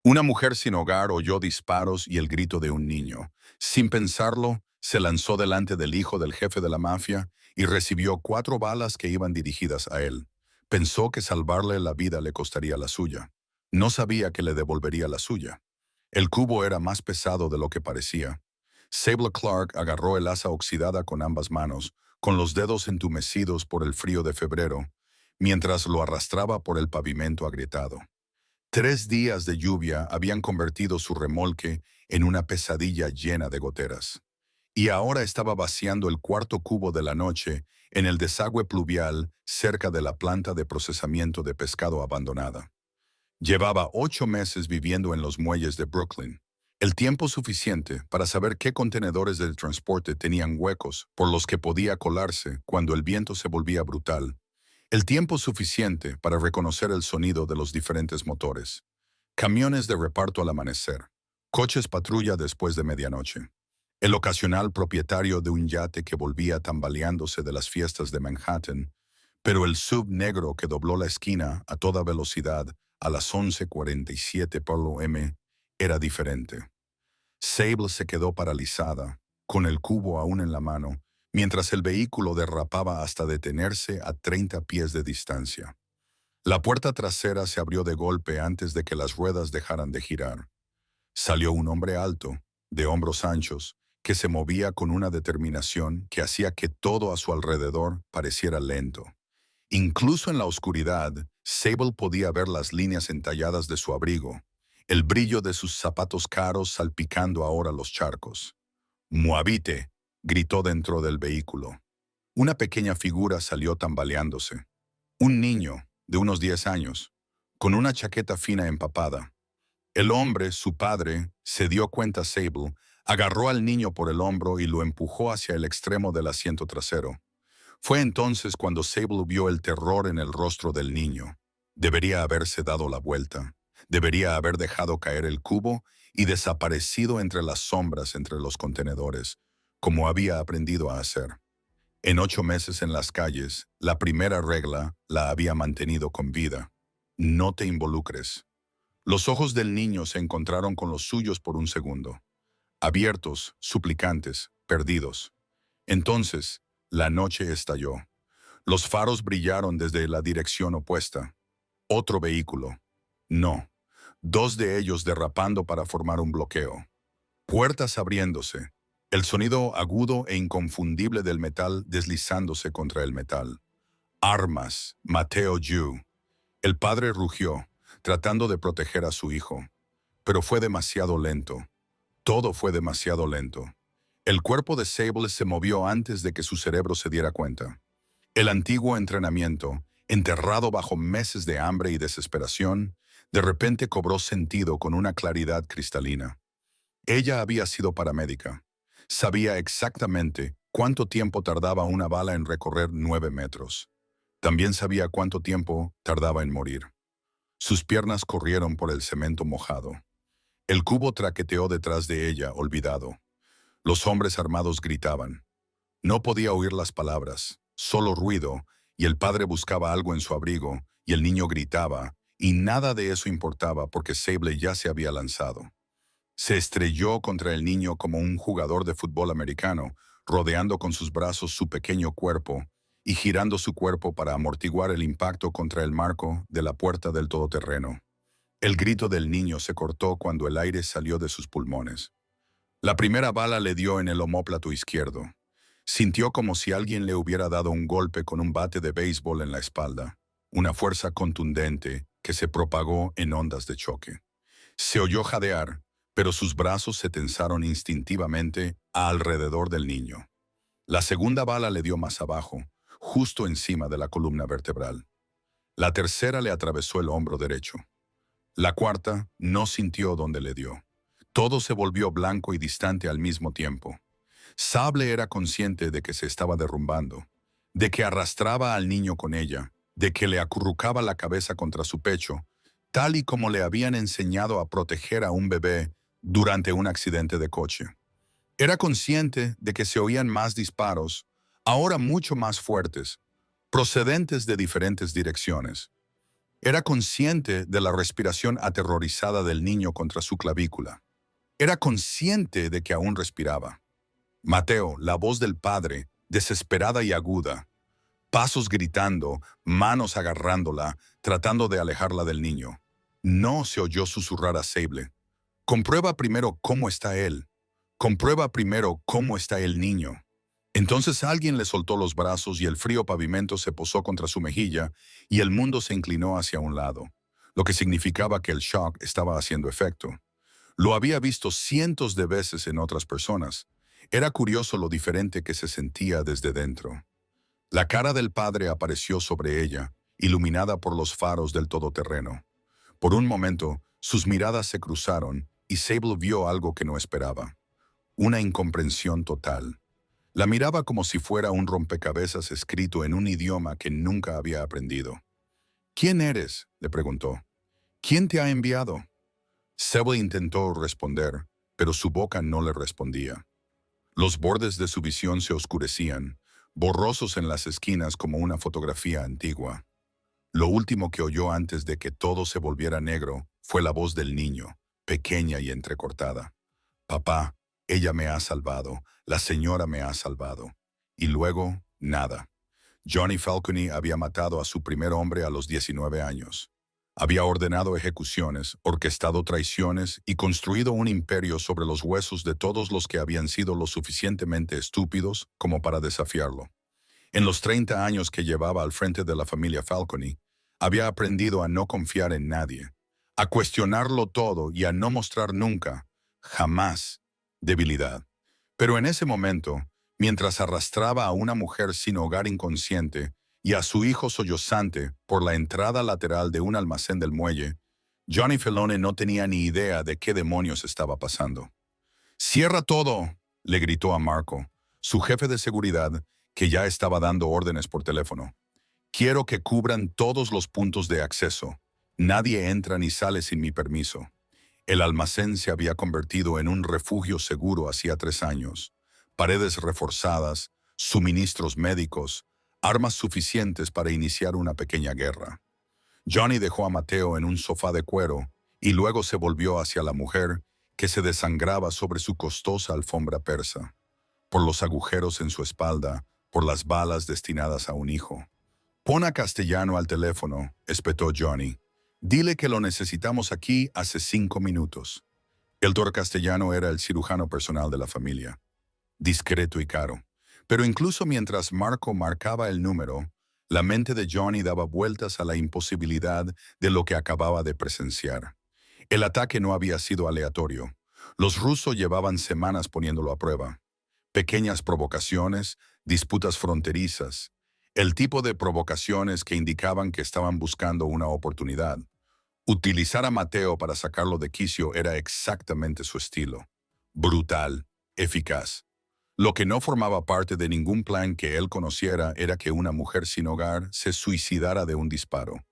Una mujer sin hogar oyó disparos y el grito de un niño. Sin pensarlo, se lanzó delante del hijo del jefe de la mafia y recibió 4 balas que iban dirigidas a él. Pensó que salvarle la vida le costaría la suya. No sabía que le devolvería la suya. El cubo era más pesado de lo que parecía. Sable Clark agarró el asa oxidada con ambas manos, con los dedos entumecidos por el frío de febrero, mientras lo arrastraba por el pavimento agrietado. 3 días de lluvia habían convertido su remolque en una pesadilla llena de goteras. Y ahora estaba vaciando el cuarto cubo de la noche en el desagüe pluvial cerca de la planta de procesamiento de pescado abandonada. Llevaba 8 meses viviendo en los muelles de Brooklyn, el tiempo suficiente para saber qué contenedores del transporte tenían huecos por los que podía colarse cuando el viento se volvía brutal, el tiempo suficiente para reconocer el sonido de los diferentes motores. Camiones de reparto al amanecer. Coches patrulla después de medianoche. El ocasional propietario de un yate que volvía tambaleándose de las fiestas de Manhattan, pero el sub negro que dobló la esquina a toda velocidad a las 11:47 p.m. era diferente. Sable se quedó paralizada, con el cubo aún en la mano, mientras el vehículo derrapaba hasta detenerse a 30 pies de distancia. La puerta trasera se abrió de golpe antes de que las ruedas dejaran de girar. Salió un hombre alto, de hombros anchos, que se movía con una determinación que hacía que todo a su alrededor pareciera lento. Incluso en la oscuridad, Sable podía ver las líneas entalladas de su abrigo, el brillo de sus zapatos caros salpicando ahora los charcos. «¡Muavite!», gritó dentro del vehículo. Una pequeña figura salió tambaleándose. Un niño, de unos 10 años, con una chaqueta fina empapada. El hombre, su padre, se dio cuenta Sable, agarró al niño por el hombro y lo empujó hacia el extremo del asiento trasero. Fue entonces cuando Sable vio el terror en el rostro del niño. Debería haberse dado la vuelta. Debería haber dejado caer el cubo y desaparecido entre las sombras entre los contenedores, como había aprendido a hacer. En 8 meses en las calles, la primera regla la había mantenido con vida. No te involucres. Los ojos del niño se encontraron con los suyos por un segundo. Abiertos, suplicantes, perdidos. Entonces, la noche estalló. Los faros brillaron desde la dirección opuesta. Otro vehículo. No. 2 de ellos derrapando para formar un bloqueo. Puertas abriéndose. El sonido agudo e inconfundible del metal deslizándose contra el metal. Armas. Mateo Yu. El padre rugió, tratando de proteger a su hijo. Pero fue demasiado lento. Todo fue demasiado lento. El cuerpo de Sable se movió antes de que su cerebro se diera cuenta. El antiguo entrenamiento, enterrado bajo meses de hambre y desesperación, de repente cobró sentido con una claridad cristalina. Ella había sido paramédica. Sabía exactamente cuánto tiempo tardaba una bala en recorrer 9 metros. También sabía cuánto tiempo tardaba en morir. Sus piernas corrieron por el cemento mojado. El cubo traqueteó detrás de ella, olvidado. Los hombres armados gritaban. No podía oír las palabras, solo ruido, y el padre buscaba algo en su abrigo, y el niño gritaba, y nada de eso importaba porque Sable ya se había lanzado. Se estrelló contra el niño como un jugador de fútbol americano, rodeando con sus brazos su pequeño cuerpo y girando su cuerpo para amortiguar el impacto contra el marco de la puerta del todoterreno. El grito del niño se cortó cuando el aire salió de sus pulmones. La primera bala le dio en el omóplato izquierdo. Sintió como si alguien le hubiera dado un golpe con un bate de béisbol en la espalda, una fuerza contundente que se propagó en ondas de choque. Se oyó jadear, pero sus brazos se tensaron instintivamente alrededor del niño. La segunda bala le dio más abajo, justo encima de la columna vertebral. La tercera le atravesó el hombro derecho. La cuarta no sintió dónde le dio. Todo se volvió blanco y distante al mismo tiempo. Sable era consciente de que se estaba derrumbando, de que arrastraba al niño con ella, de que le acurrucaba la cabeza contra su pecho, tal y como le habían enseñado a proteger a un bebé durante un accidente de coche. Era consciente de que se oían más disparos, ahora mucho más fuertes, procedentes de diferentes direcciones. Era consciente de la respiración aterrorizada del niño contra su clavícula. Era consciente de que aún respiraba. Mateo, la voz del padre, desesperada y aguda, pasos gritando, manos agarrándola, tratando de alejarla del niño. No se oyó susurrar a Sable. Comprueba primero cómo está él. Comprueba primero cómo está el niño. Entonces alguien le soltó los brazos y el frío pavimento se posó contra su mejilla y el mundo se inclinó hacia un lado, lo que significaba que el shock estaba haciendo efecto. Lo había visto cientos de veces en otras personas. Era curioso lo diferente que se sentía desde dentro. La cara del padre apareció sobre ella, iluminada por los faros del todoterreno. Por un momento, sus miradas se cruzaron y Sable vio algo que no esperaba. Una incomprensión total. La miraba como si fuera un rompecabezas escrito en un idioma que nunca había aprendido. ¿Quién eres?, le preguntó. ¿Quién te ha enviado? Sable intentó responder, pero su boca no le respondía. Los bordes de su visión se oscurecían, borrosos en las esquinas como una fotografía antigua. Lo último que oyó antes de que todo se volviera negro fue la voz del niño, pequeña y entrecortada. Papá, ella me ha salvado, la señora me ha salvado. Y luego, nada. Johnny Falcone había matado a su primer hombre a los 19 años. Había ordenado ejecuciones, orquestado traiciones y construido un imperio sobre los huesos de todos los que habían sido lo suficientemente estúpidos como para desafiarlo. En los 30 años que llevaba al frente de la familia Falcone, había aprendido a no confiar en nadie, a cuestionarlo todo y a no mostrar nunca, jamás, debilidad. Pero en ese momento, mientras arrastraba a una mujer sin hogar inconsciente y a su hijo sollozante por la entrada lateral de un almacén del muelle, Johnny Falcone no tenía ni idea de qué demonios estaba pasando. «¡Cierra todo!», le gritó a Marco, su jefe de seguridad, que ya estaba dando órdenes por teléfono. «Quiero que cubran todos los puntos de acceso. Nadie entra ni sale sin mi permiso». El almacén se había convertido en un refugio seguro hacía 3 años. Paredes reforzadas, suministros médicos, armas suficientes para iniciar una pequeña guerra. Johnny dejó a Mateo en un sofá de cuero y luego se volvió hacia la mujer que se desangraba sobre su costosa alfombra persa, por los agujeros en su espalda, por las balas destinadas a un hijo. «Pon a Castellano al teléfono», espetó Johnny. «Dile que lo necesitamos aquí hace 5 minutos». El doctor Castellano era el cirujano personal de la familia, discreto y caro. Pero incluso mientras Marco marcaba el número, la mente de Johnny daba vueltas a la imposibilidad de lo que acababa de presenciar. El ataque no había sido aleatorio. Los rusos llevaban semanas poniéndolo a prueba. Pequeñas provocaciones, disputas fronterizas, el tipo de provocaciones que indicaban que estaban buscando una oportunidad. Utilizar a Mateo para sacarlo de quicio era exactamente su estilo. Brutal, eficaz. Lo que no formaba parte de ningún plan que él conociera era que una mujer sin hogar se suicidara de un disparo.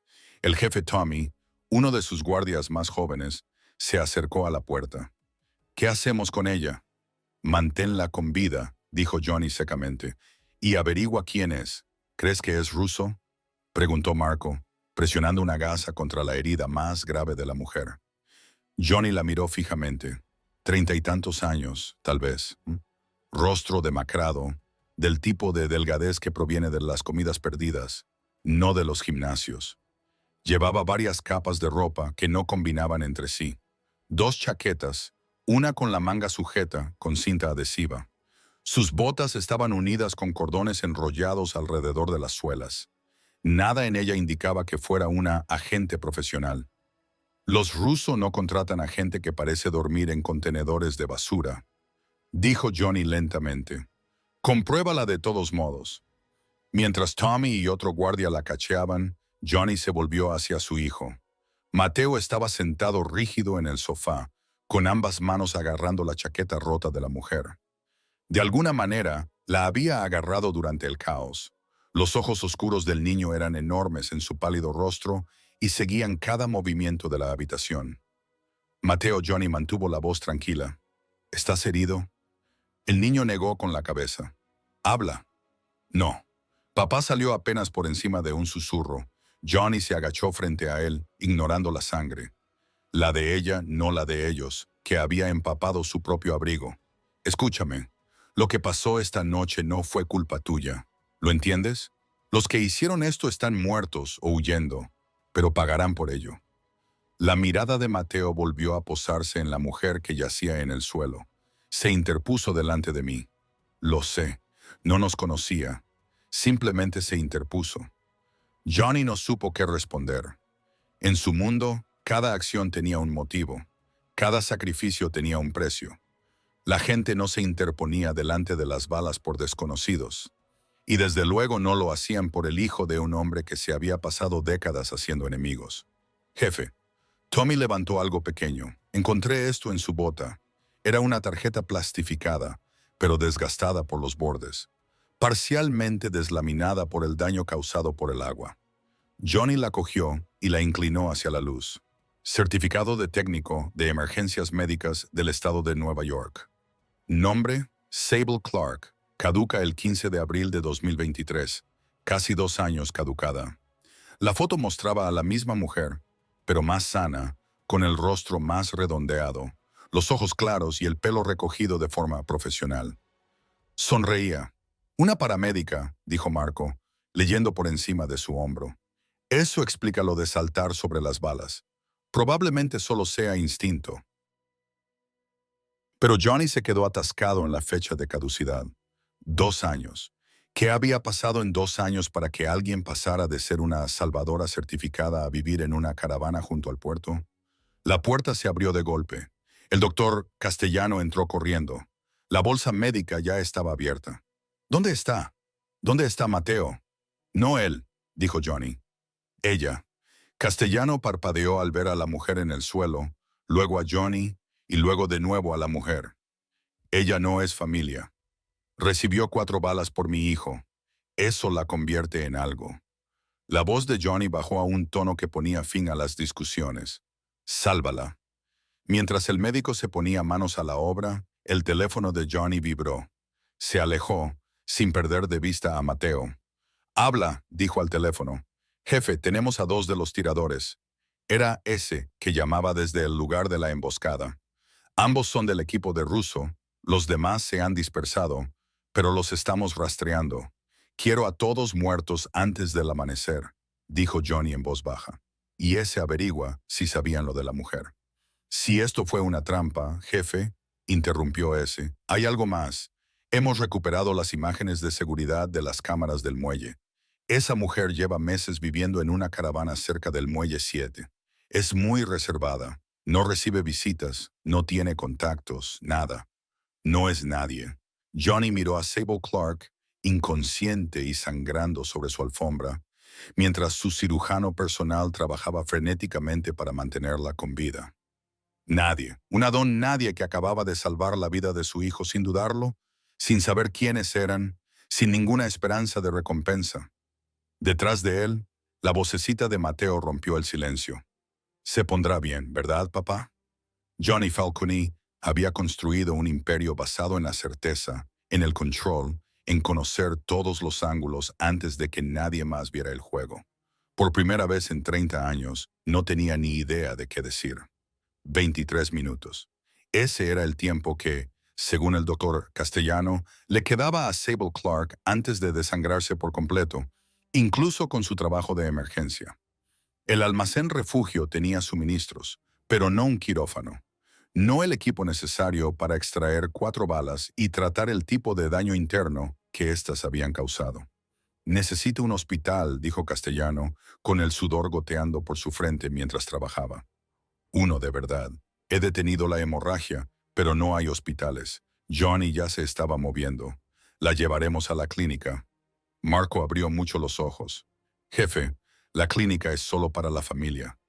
El jefe Tommy, uno de sus guardias más jóvenes, se acercó a la puerta. «¿Qué hacemos con ella?» «Manténla con vida», dijo Johnny secamente, «y averigua quién es». «¿Crees que es ruso?», preguntó Marco, presionando una gasa contra la herida más grave de la mujer. Johnny la miró fijamente. 30 y tantos años, tal vez. Rostro demacrado, del tipo de delgadez que proviene de las comidas perdidas, no de los gimnasios. Llevaba varias capas de ropa que no combinaban entre sí. 2 chaquetas, una con la manga sujeta con cinta adhesiva. Sus botas estaban unidas con cordones enrollados alrededor de las suelas. Nada en ella indicaba que fuera una agente profesional. «Los rusos no contratan a gente que parece dormir en contenedores de basura», dijo Johnny lentamente. «Compruébala de todos modos». Mientras Tommy y otro guardia la cacheaban, Johnny se volvió hacia su hijo. Mateo estaba sentado rígido en el sofá, con ambas manos agarrando la chaqueta rota de la mujer. De alguna manera, la había agarrado durante el caos. Los ojos oscuros del niño eran enormes en su pálido rostro y seguían cada movimiento de la habitación. Mateo Johnny mantuvo la voz tranquila. «¿Estás herido?» El niño negó con la cabeza. «Habla». «No». Papá salió apenas por encima de un susurro. Johnny se agachó frente a él, ignorando la sangre. La de ella, no la de ellos, que había empapado su propio abrigo. Escúchame, lo que pasó esta noche no fue culpa tuya. ¿Lo entiendes? Los que hicieron esto están muertos o huyendo, pero pagarán por ello. La mirada de Mateo volvió a posarse en la mujer que yacía en el suelo. Se interpuso delante de mí. Lo sé, no nos conocía. Simplemente se interpuso. Johnny no supo qué responder. En su mundo, cada acción tenía un motivo. Cada sacrificio tenía un precio. La gente no se interponía delante de las balas por desconocidos. Y desde luego no lo hacían por el hijo de un hombre que se había pasado décadas haciendo enemigos. Jefe, Tommy levantó algo pequeño. Encontré esto en su bota. Era una tarjeta plastificada, pero desgastada por los bordes, parcialmente deslaminada por el daño causado por el agua. Johnny la cogió y la inclinó hacia la luz. Certificado de técnico de emergencias médicas del estado de Nueva York. Nombre, Sable Clark. Caduca el 15 de abril de 2023. Casi 2 años caducada. La foto mostraba a la misma mujer, pero más sana, con el rostro más redondeado, los ojos claros y el pelo recogido de forma profesional. Sonreía. Una paramédica, dijo Marco, leyendo por encima de su hombro. Eso explica lo de saltar sobre las balas. Probablemente solo sea instinto. Pero Johnny se quedó atascado en la fecha de caducidad. 2 años. ¿Qué había pasado en 2 años para que alguien pasara de ser una salvadora certificada a vivir en una caravana junto al puerto? La puerta se abrió de golpe. El doctor Castellano entró corriendo. La bolsa médica ya estaba abierta. ¿Dónde está? ¿Dónde está Mateo? No él, dijo Johnny. Ella. Castellano parpadeó al ver a la mujer en el suelo, luego a Johnny y luego de nuevo a la mujer. Ella no es familia. Recibió 4 balas por mi hijo. Eso la convierte en algo. La voz de Johnny bajó a un tono que ponía fin a las discusiones. Sálvala. Mientras el médico se ponía manos a la obra, el teléfono de Johnny vibró. Se alejó, sin perder de vista a Mateo. Habla, dijo al teléfono. Jefe, tenemos a 2 de los tiradores. Era ese que llamaba desde el lugar de la emboscada. Ambos son del equipo de Russo, los demás se han dispersado, pero los estamos rastreando. Quiero a todos muertos antes del amanecer, dijo Johnny en voz baja. Y ese averigua si sabían lo de la mujer. Si esto fue una trampa, jefe, interrumpió ese, hay algo más. Hemos recuperado las imágenes de seguridad de las cámaras del muelle. Esa mujer lleva meses viviendo en una caravana cerca del muelle 7. Es muy reservada. No recibe visitas, no tiene contactos, nada. No es nadie. Johnny miró a Sable Clark, inconsciente y sangrando sobre su alfombra, mientras su cirujano personal trabajaba frenéticamente para mantenerla con vida. Nadie, una don nadie que acababa de salvar la vida de su hijo sin dudarlo, sin saber quiénes eran, sin ninguna esperanza de recompensa. Detrás de él, la vocecita de Mateo rompió el silencio. Se pondrá bien, ¿verdad, papá? Johnny Falcone había construido un imperio basado en la certeza, en el control, en conocer todos los ángulos antes de que nadie más viera el juego. Por primera vez en 30 años, no tenía ni idea de qué decir. 23 minutos. Ese era el tiempo que, según el doctor Castellano, le quedaba a Sable Clark antes de desangrarse por completo, incluso con su trabajo de emergencia. El almacén refugio tenía suministros, pero no un quirófano. No el equipo necesario para extraer 4 balas y tratar el tipo de daño interno que éstas habían causado. Necesito un hospital, dijo Castellano, con el sudor goteando por su frente mientras trabajaba. Uno de verdad. He detenido la hemorragia, pero no hay hospitales. Johnny ya se estaba moviendo. La llevaremos a la clínica. Marco abrió mucho los ojos. Jefe, la clínica es solo para la familia.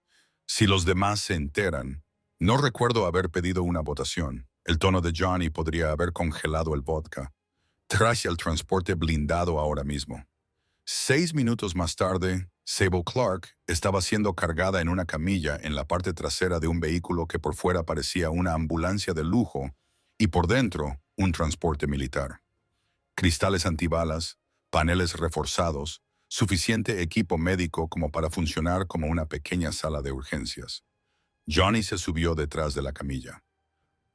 Si los demás se enteran, no recuerdo haber pedido una votación. El tono de Johnny podría haber congelado el vodka. Traje el transporte blindado ahora mismo. 6 minutos más tarde, Sable Clark estaba siendo cargada en una camilla en la parte trasera de un vehículo que por fuera parecía una ambulancia de lujo y por dentro un transporte militar. Cristales antibalas, paneles reforzados, suficiente equipo médico como para funcionar como una pequeña sala de urgencias. Johnny se subió detrás de la camilla.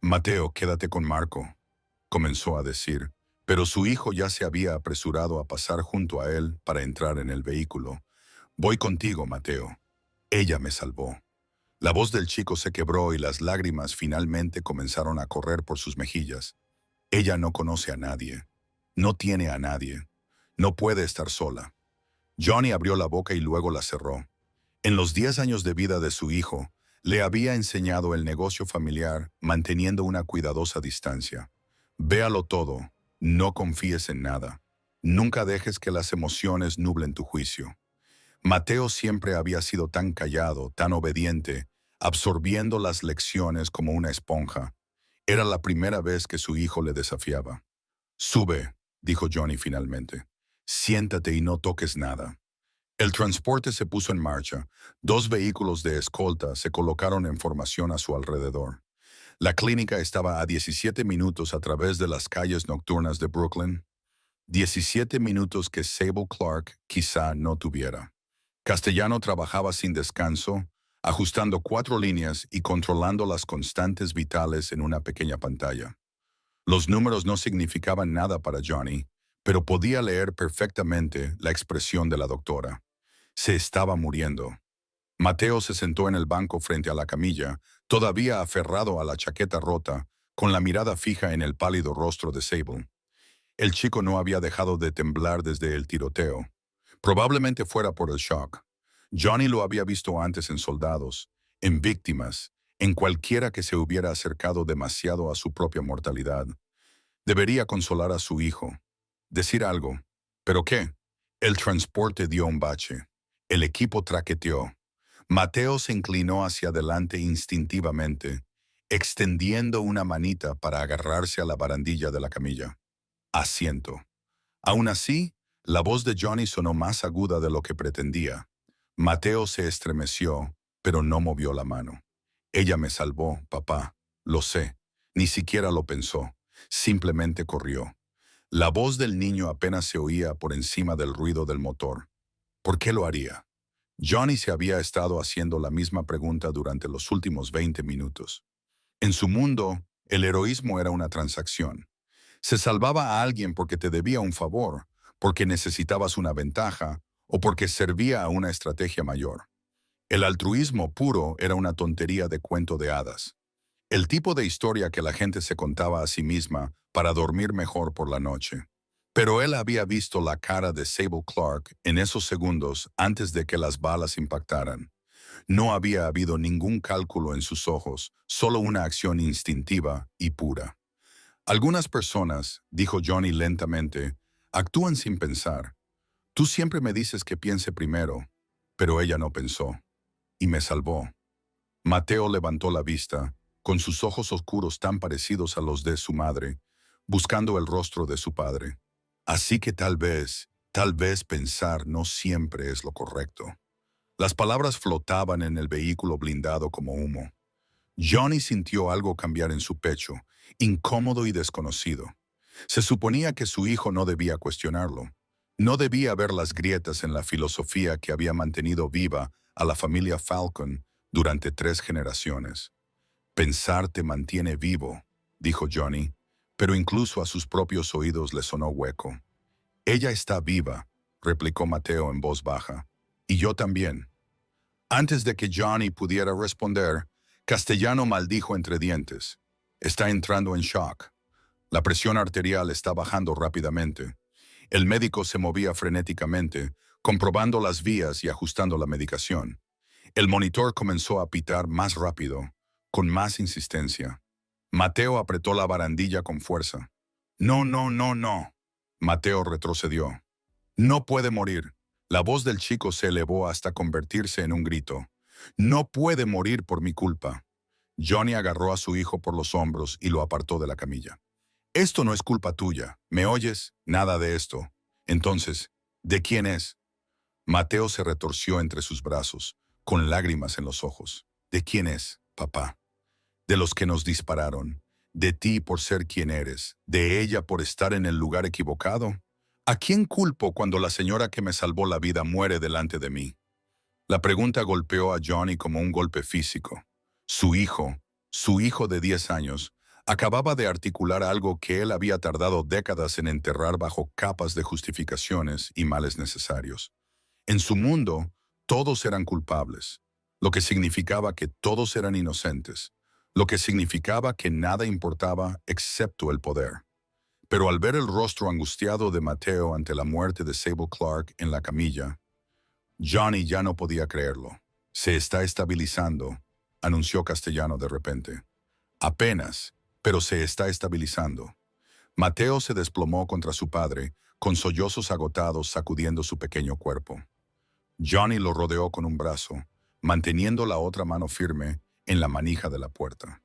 «Mateo, quédate con Marco», comenzó a decir, pero su hijo ya se había apresurado a pasar junto a él para entrar en el vehículo. «Voy contigo, Mateo. Ella me salvó». La voz del chico se quebró y las lágrimas finalmente comenzaron a correr por sus mejillas. Ella no conoce a nadie. No tiene a nadie. No puede estar sola. Johnny abrió la boca y luego la cerró. En los 10 años de vida de su hijo, le había enseñado el negocio familiar manteniendo una cuidadosa distancia. Véalo todo. No confíes en nada. Nunca dejes que las emociones nublen tu juicio. Mateo siempre había sido tan callado, tan obediente, absorbiendo las lecciones como una esponja. Era la primera vez que su hijo le desafiaba. «Sube», dijo Johnny finalmente. «Siéntate y no toques nada». El transporte se puso en marcha. 2 vehículos de escolta se colocaron en formación a su alrededor. La clínica estaba a 17 minutos a través de las calles nocturnas de Brooklyn. 17 minutos que Sable Clark quizá no tuviera. Castellano trabajaba sin descanso, ajustando 4 líneas y controlando las constantes vitales en una pequeña pantalla. Los números no significaban nada para Johnny, pero podía leer perfectamente la expresión de la doctora. Se estaba muriendo. Mateo se sentó en el banco frente a la camilla, todavía aferrado a la chaqueta rota, con la mirada fija en el pálido rostro de Sable. El chico no había dejado de temblar desde el tiroteo. Probablemente fuera por el shock. Johnny lo había visto antes en soldados, en víctimas, en cualquiera que se hubiera acercado demasiado a su propia mortalidad. Debería consolar a su hijo, decir algo. ¿Pero qué? El transporte dio un bache. El equipo traqueteó. Mateo se inclinó hacia adelante instintivamente, extendiendo una manita para agarrarse a la barandilla de la camilla. Asiento. Aún así, la voz de Johnny sonó más aguda de lo que pretendía. Mateo se estremeció, pero no movió la mano. «Ella me salvó, papá. Lo sé». Ni siquiera lo pensó. Simplemente corrió. La voz del niño apenas se oía por encima del ruido del motor. ¿Por qué lo haría? Johnny se había estado haciendo la misma pregunta durante los últimos 20 minutos. En su mundo, el heroísmo era una transacción. Se salvaba a alguien porque te debía un favor, porque necesitabas una ventaja o porque servía a una estrategia mayor. El altruismo puro era una tontería de cuento de hadas. El tipo de historia que la gente se contaba a sí misma para dormir mejor por la noche. Pero él había visto la cara de Sable Clark en esos segundos antes de que las balas impactaran. No había habido ningún cálculo en sus ojos, solo una acción instintiva y pura. Algunas personas, dijo Johnny lentamente, actúan sin pensar. Tú siempre me dices que piense primero, pero ella no pensó. Y me salvó. Mateo levantó la vista, con sus ojos oscuros tan parecidos a los de su madre, buscando el rostro de su padre. Así que tal vez pensar no siempre es lo correcto. Las palabras flotaban en el vehículo blindado como humo. Johnny sintió algo cambiar en su pecho, incómodo y desconocido. Se suponía que su hijo no debía cuestionarlo. No debía ver las grietas en la filosofía que había mantenido viva a la familia Falcon durante 3 generaciones. «Pensar te mantiene vivo», dijo Johnny, pero incluso a sus propios oídos le sonó hueco. «Ella está viva», replicó Mateo en voz baja. «Y yo también». Antes de que Johnny pudiera responder, Castellano maldijo entre dientes. «Está entrando en shock. La presión arterial está bajando rápidamente». El médico se movía frenéticamente, comprobando las vías y ajustando la medicación. El monitor comenzó a pitar más rápido, con más insistencia. Mateo apretó la barandilla con fuerza. «No, no, no, no». Mateo retrocedió. «No puede morir». La voz del chico se elevó hasta convertirse en un grito. «No puede morir por mi culpa». Johnny agarró a su hijo por los hombros y lo apartó de la camilla. «Esto no es culpa tuya. ¿Me oyes? Nada de esto». Entonces, ¿de quién es? Mateo se retorció entre sus brazos, con lágrimas en los ojos. «¿De quién es, papá?» «De los que nos dispararon. De ti por ser quien eres. De ella por estar en el lugar equivocado». ¿A quién culpo cuando la señora que me salvó la vida muere delante de mí? La pregunta golpeó a Johnny como un golpe físico. Su hijo de 10 años, acababa de articular algo que él había tardado décadas en enterrar bajo capas de justificaciones y males necesarios. En su mundo, todos eran culpables, lo que significaba que todos eran inocentes, lo que significaba que nada importaba excepto el poder. Pero al ver el rostro angustiado de Mateo ante la muerte de Sable Clark en la camilla, Johnny ya no podía creerlo. Se está estabilizando, anunció Castellano de repente. Apenas, pero se está estabilizando. Mateo se desplomó contra su padre, con sollozos agotados sacudiendo su pequeño cuerpo. Johnny lo rodeó con un brazo, manteniendo la otra mano firme en la manija de la puerta.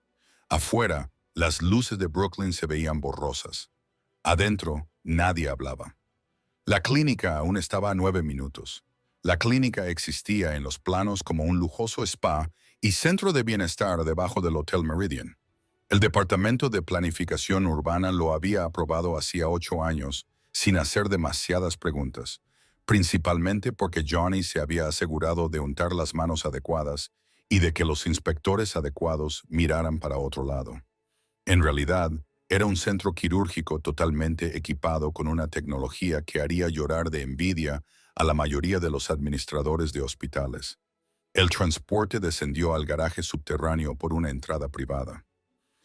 Afuera, las luces de Brooklyn se veían borrosas. Adentro, nadie hablaba. La clínica aún estaba a 9 minutos. La clínica existía en los planos como un lujoso spa y centro de bienestar debajo del Hotel Meridian. El Departamento de Planificación Urbana lo había aprobado hacía 8 años, sin hacer demasiadas preguntas, principalmente porque Johnny se había asegurado de untar las manos adecuadas y de que los inspectores adecuados miraran para otro lado. En realidad, era un centro quirúrgico totalmente equipado con una tecnología que haría llorar de envidia a la mayoría de los administradores de hospitales. El transporte descendió al garaje subterráneo por una entrada privada.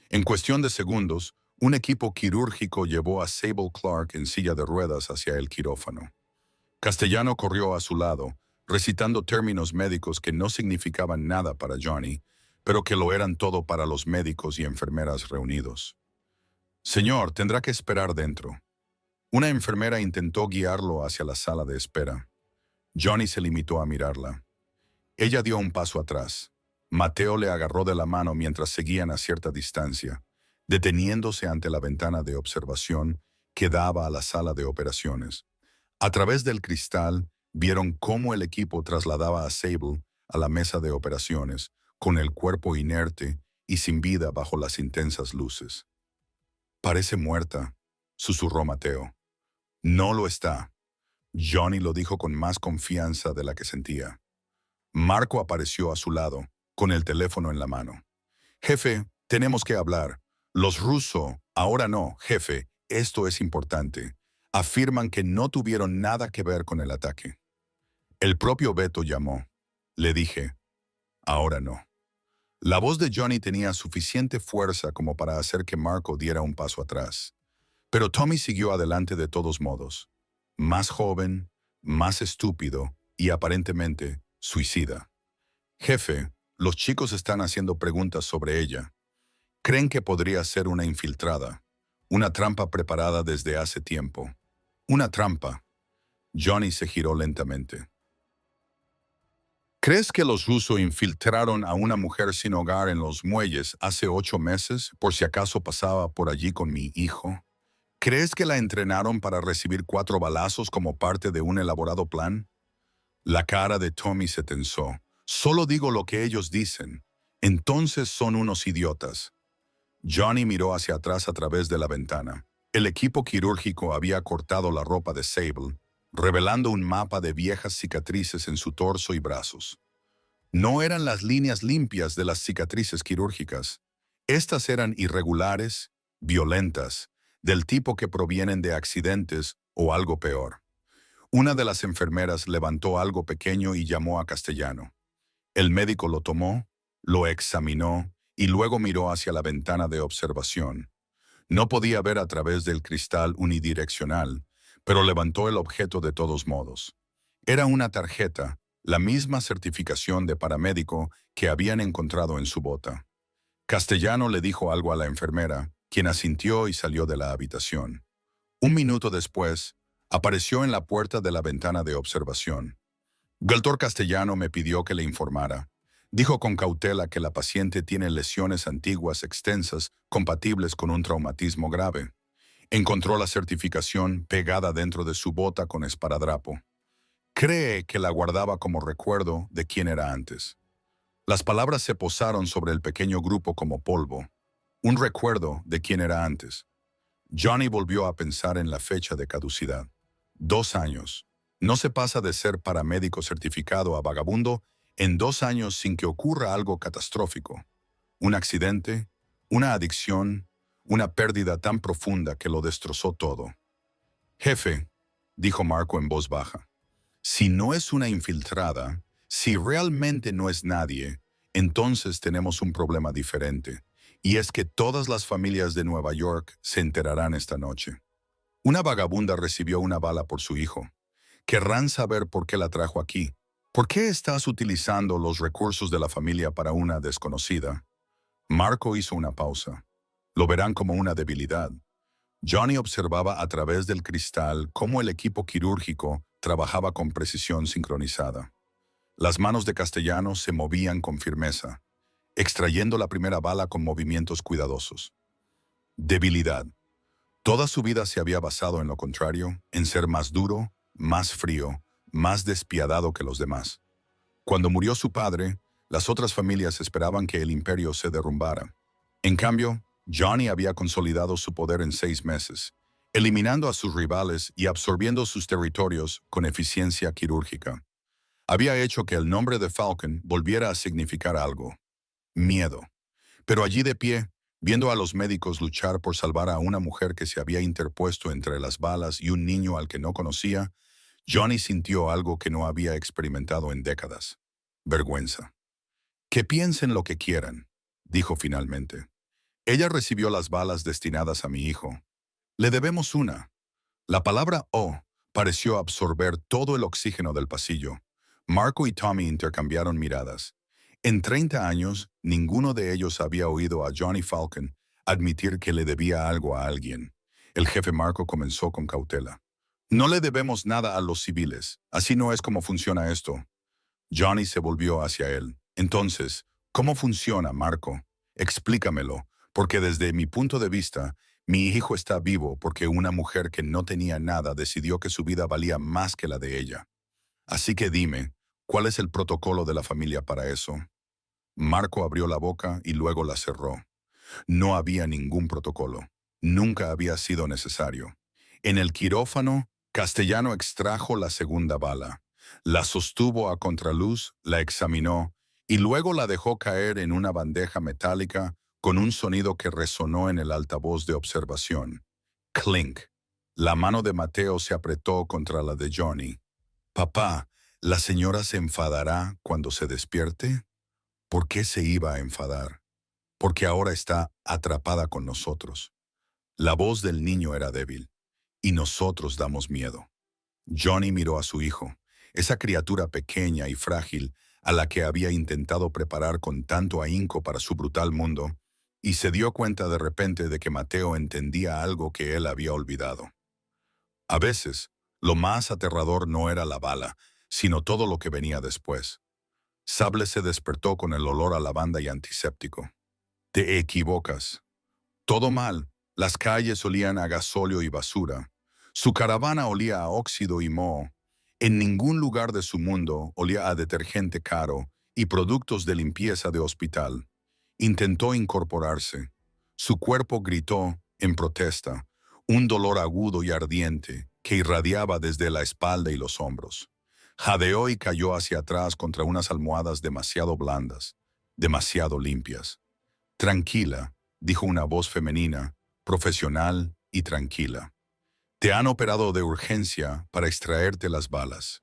En cuestión de segundos, un equipo quirúrgico llevó a Sable Clark en silla de ruedas hacia el quirófano. Castellano corrió a su lado, recitando términos médicos que no significaban nada para Johnny, pero que lo eran todo para los médicos y enfermeras reunidos. Señor, tendrá que esperar dentro. Una enfermera intentó guiarlo hacia la sala de espera. Johnny se limitó a mirarla. Ella dio un paso atrás. Mateo le agarró de la mano mientras seguían a cierta distancia, deteniéndose ante la ventana de observación que daba a la sala de operaciones. A través del cristal, vieron cómo el equipo trasladaba a Sable a la mesa de operaciones, con el cuerpo inerte y sin vida bajo las intensas luces. «Parece muerta», susurró Mateo. «No lo está». Johnny lo dijo con más confianza de la que sentía. Marco apareció a su lado, con el teléfono en la mano. «Jefe, tenemos que hablar. Los rusos, ahora no, jefe, esto es importante. Afirman que no tuvieron nada que ver con el ataque». El propio Beto llamó. Le dije, «Ahora no». La voz de Johnny tenía suficiente fuerza como para hacer que Marco diera un paso atrás. Pero Tommy siguió adelante de todos modos. Más joven, más estúpido y aparentemente suicida. «Jefe, los chicos están haciendo preguntas sobre ella. Creen que podría ser una infiltrada, una trampa preparada desde hace tiempo. Una trampa». Johnny se giró lentamente. «¿Crees que los rusos infiltraron a una mujer sin hogar en los muelles hace 8 meses por si acaso pasaba por allí con mi hijo? ¿Crees que la entrenaron para recibir 4 balazos como parte de un elaborado plan?» La cara de Tommy se tensó. «Solo digo lo que ellos dicen. Entonces son unos idiotas». Johnny miró hacia atrás a través de la ventana. El equipo quirúrgico había cortado la ropa de Sable, revelando un mapa de viejas cicatrices en su torso y brazos. No eran las líneas limpias de las cicatrices quirúrgicas. Estas eran irregulares, violentas, del tipo que provienen de accidentes o algo peor. Una de las enfermeras levantó algo pequeño y llamó a Castellano. El médico lo tomó, lo examinó y luego miró hacia la ventana de observación. No podía ver a través del cristal unidireccional, pero levantó el objeto de todos modos. Era una tarjeta, la misma certificación de paramédico que habían encontrado en su bota. Castellano le dijo algo a la enfermera, quien asintió y salió de la habitación. Un minuto después, apareció en la puerta de la ventana de observación. «Doctor Castellano me pidió que le informara. Dijo con cautela que la paciente tiene lesiones antiguas extensas compatibles con un traumatismo grave. Encontró la certificación pegada dentro de su bota con esparadrapo. Cree que la guardaba como recuerdo de quién era antes». Las palabras se posaron sobre el pequeño grupo como polvo. Un recuerdo de quién era antes. Johnny volvió a pensar en la fecha de caducidad. 2 años. No se pasa de ser paramédico certificado a vagabundo en 2 años sin que ocurra algo catastrófico. Un accidente, una adicción, una pérdida tan profunda que lo destrozó todo. Jefe, dijo Marco en voz baja, si no es una infiltrada, si realmente no es nadie, entonces tenemos un problema diferente, y es que todas las familias de Nueva York se enterarán esta noche. Una vagabunda recibió una bala por su hijo. Querrán saber por qué la trajo aquí. ¿Por qué estás utilizando los recursos de la familia para una desconocida? Marco hizo una pausa. Lo verán como una debilidad. Johnny observaba a través del cristal cómo el equipo quirúrgico trabajaba con precisión sincronizada. Las manos de Castellano se movían con firmeza, extrayendo la primera bala con movimientos cuidadosos. Debilidad. Toda su vida se había basado en lo contrario, en ser más duro, más frío, más despiadado que los demás. Cuando murió su padre, las otras familias esperaban que el imperio se derrumbara. En cambio, Johnny había consolidado su poder en 6 meses, eliminando a sus rivales y absorbiendo sus territorios con eficiencia quirúrgica. Había hecho que el nombre de Falcon volviera a significar algo: miedo. Pero allí de pie, viendo a los médicos luchar por salvar a una mujer que se había interpuesto entre las balas y un niño al que no conocía, Johnny sintió algo que no había experimentado en décadas: vergüenza. Que piensen lo que quieran, dijo finalmente. Ella recibió las balas destinadas a mi hijo. Le debemos una. La palabra "oh" pareció absorber todo el oxígeno del pasillo. Marco y Tommy intercambiaron miradas. En 30 años, ninguno de ellos había oído a Johnny Falcon admitir que le debía algo a alguien. El jefe Marco comenzó con cautela. No le debemos nada a los civiles. Así no es como funciona esto. Johnny se volvió hacia él. Entonces, ¿cómo funciona, Marco? Explícamelo, porque desde mi punto de vista, mi hijo está vivo porque una mujer que no tenía nada decidió que su vida valía más que la de ella. Así que dime, ¿cuál es el protocolo de la familia para eso? Marco abrió la boca y luego la cerró. No había ningún protocolo. Nunca había sido necesario. En el quirófano, Castellano extrajo la segunda bala. La sostuvo a contraluz, la examinó y luego la dejó caer en una bandeja metálica con un sonido que resonó en el altavoz de observación. Clink. La mano de Mateo se apretó contra la de Johnny. Papá, ¿la señora se enfadará cuando se despierte? ¿Por qué se iba a enfadar? Porque ahora está atrapada con nosotros. La voz del niño era débil, y nosotros damos miedo. Johnny miró a su hijo, esa criatura pequeña y frágil a la que había intentado preparar con tanto ahínco para su brutal mundo, y se dio cuenta de repente de que Mateo entendía algo que él había olvidado. A veces, lo más aterrador no era la bala, sino todo lo que venía después. Sable se despertó con el olor a lavanda y antiséptico. Te equivocas. Todo mal. Las calles olían a gasóleo y basura. Su caravana olía a óxido y moho. En ningún lugar de su mundo olía a detergente caro y productos de limpieza de hospital. Intentó incorporarse. Su cuerpo gritó, en protesta, un dolor agudo y ardiente que irradiaba desde la espalda y los hombros. Jadeó y cayó hacia atrás contra unas almohadas demasiado blandas, demasiado limpias. Tranquila, dijo una voz femenina, profesional y tranquila. Te han operado de urgencia para extraerte las balas.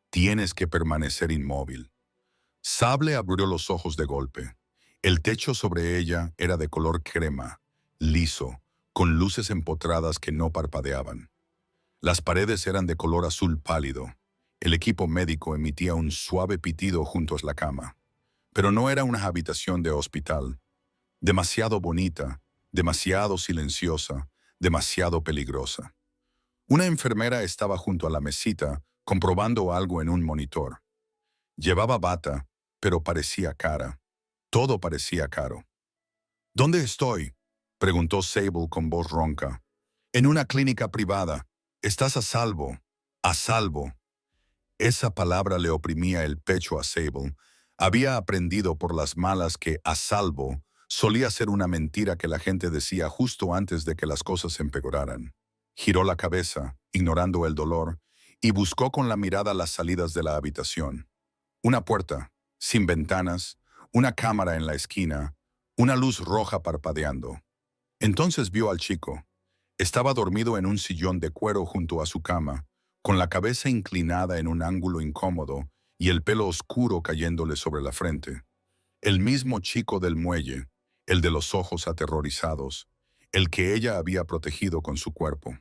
Tienes que permanecer inmóvil. Sable abrió los ojos de golpe. El techo sobre ella era de color crema, liso, con luces empotradas que no parpadeaban. Las paredes eran de color azul pálido. El equipo médico emitía un suave pitido junto a la cama. Pero no era una habitación de hospital. Demasiado bonita, demasiado silenciosa, demasiado peligrosa. Una enfermera estaba junto a la mesita, comprobando algo en un monitor. Llevaba bata, pero parecía cara. Todo parecía caro. ¿Dónde estoy?, preguntó Sable con voz ronca. En una clínica privada. Estás a salvo. A salvo. Esa palabra le oprimía el pecho a Sable. Había aprendido por las malas que a salvo solía ser una mentira que la gente decía justo antes de que las cosas empeoraran. Giró la cabeza, ignorando el dolor, y buscó con la mirada las salidas de la habitación. Una puerta, sin ventanas, una cámara en la esquina, una luz roja parpadeando. Entonces vio al chico. Estaba dormido en un sillón de cuero junto a su cama, con la cabeza inclinada en un ángulo incómodo y el pelo oscuro cayéndole sobre la frente. El mismo chico del muelle, el de los ojos aterrorizados, el que ella había protegido con su cuerpo.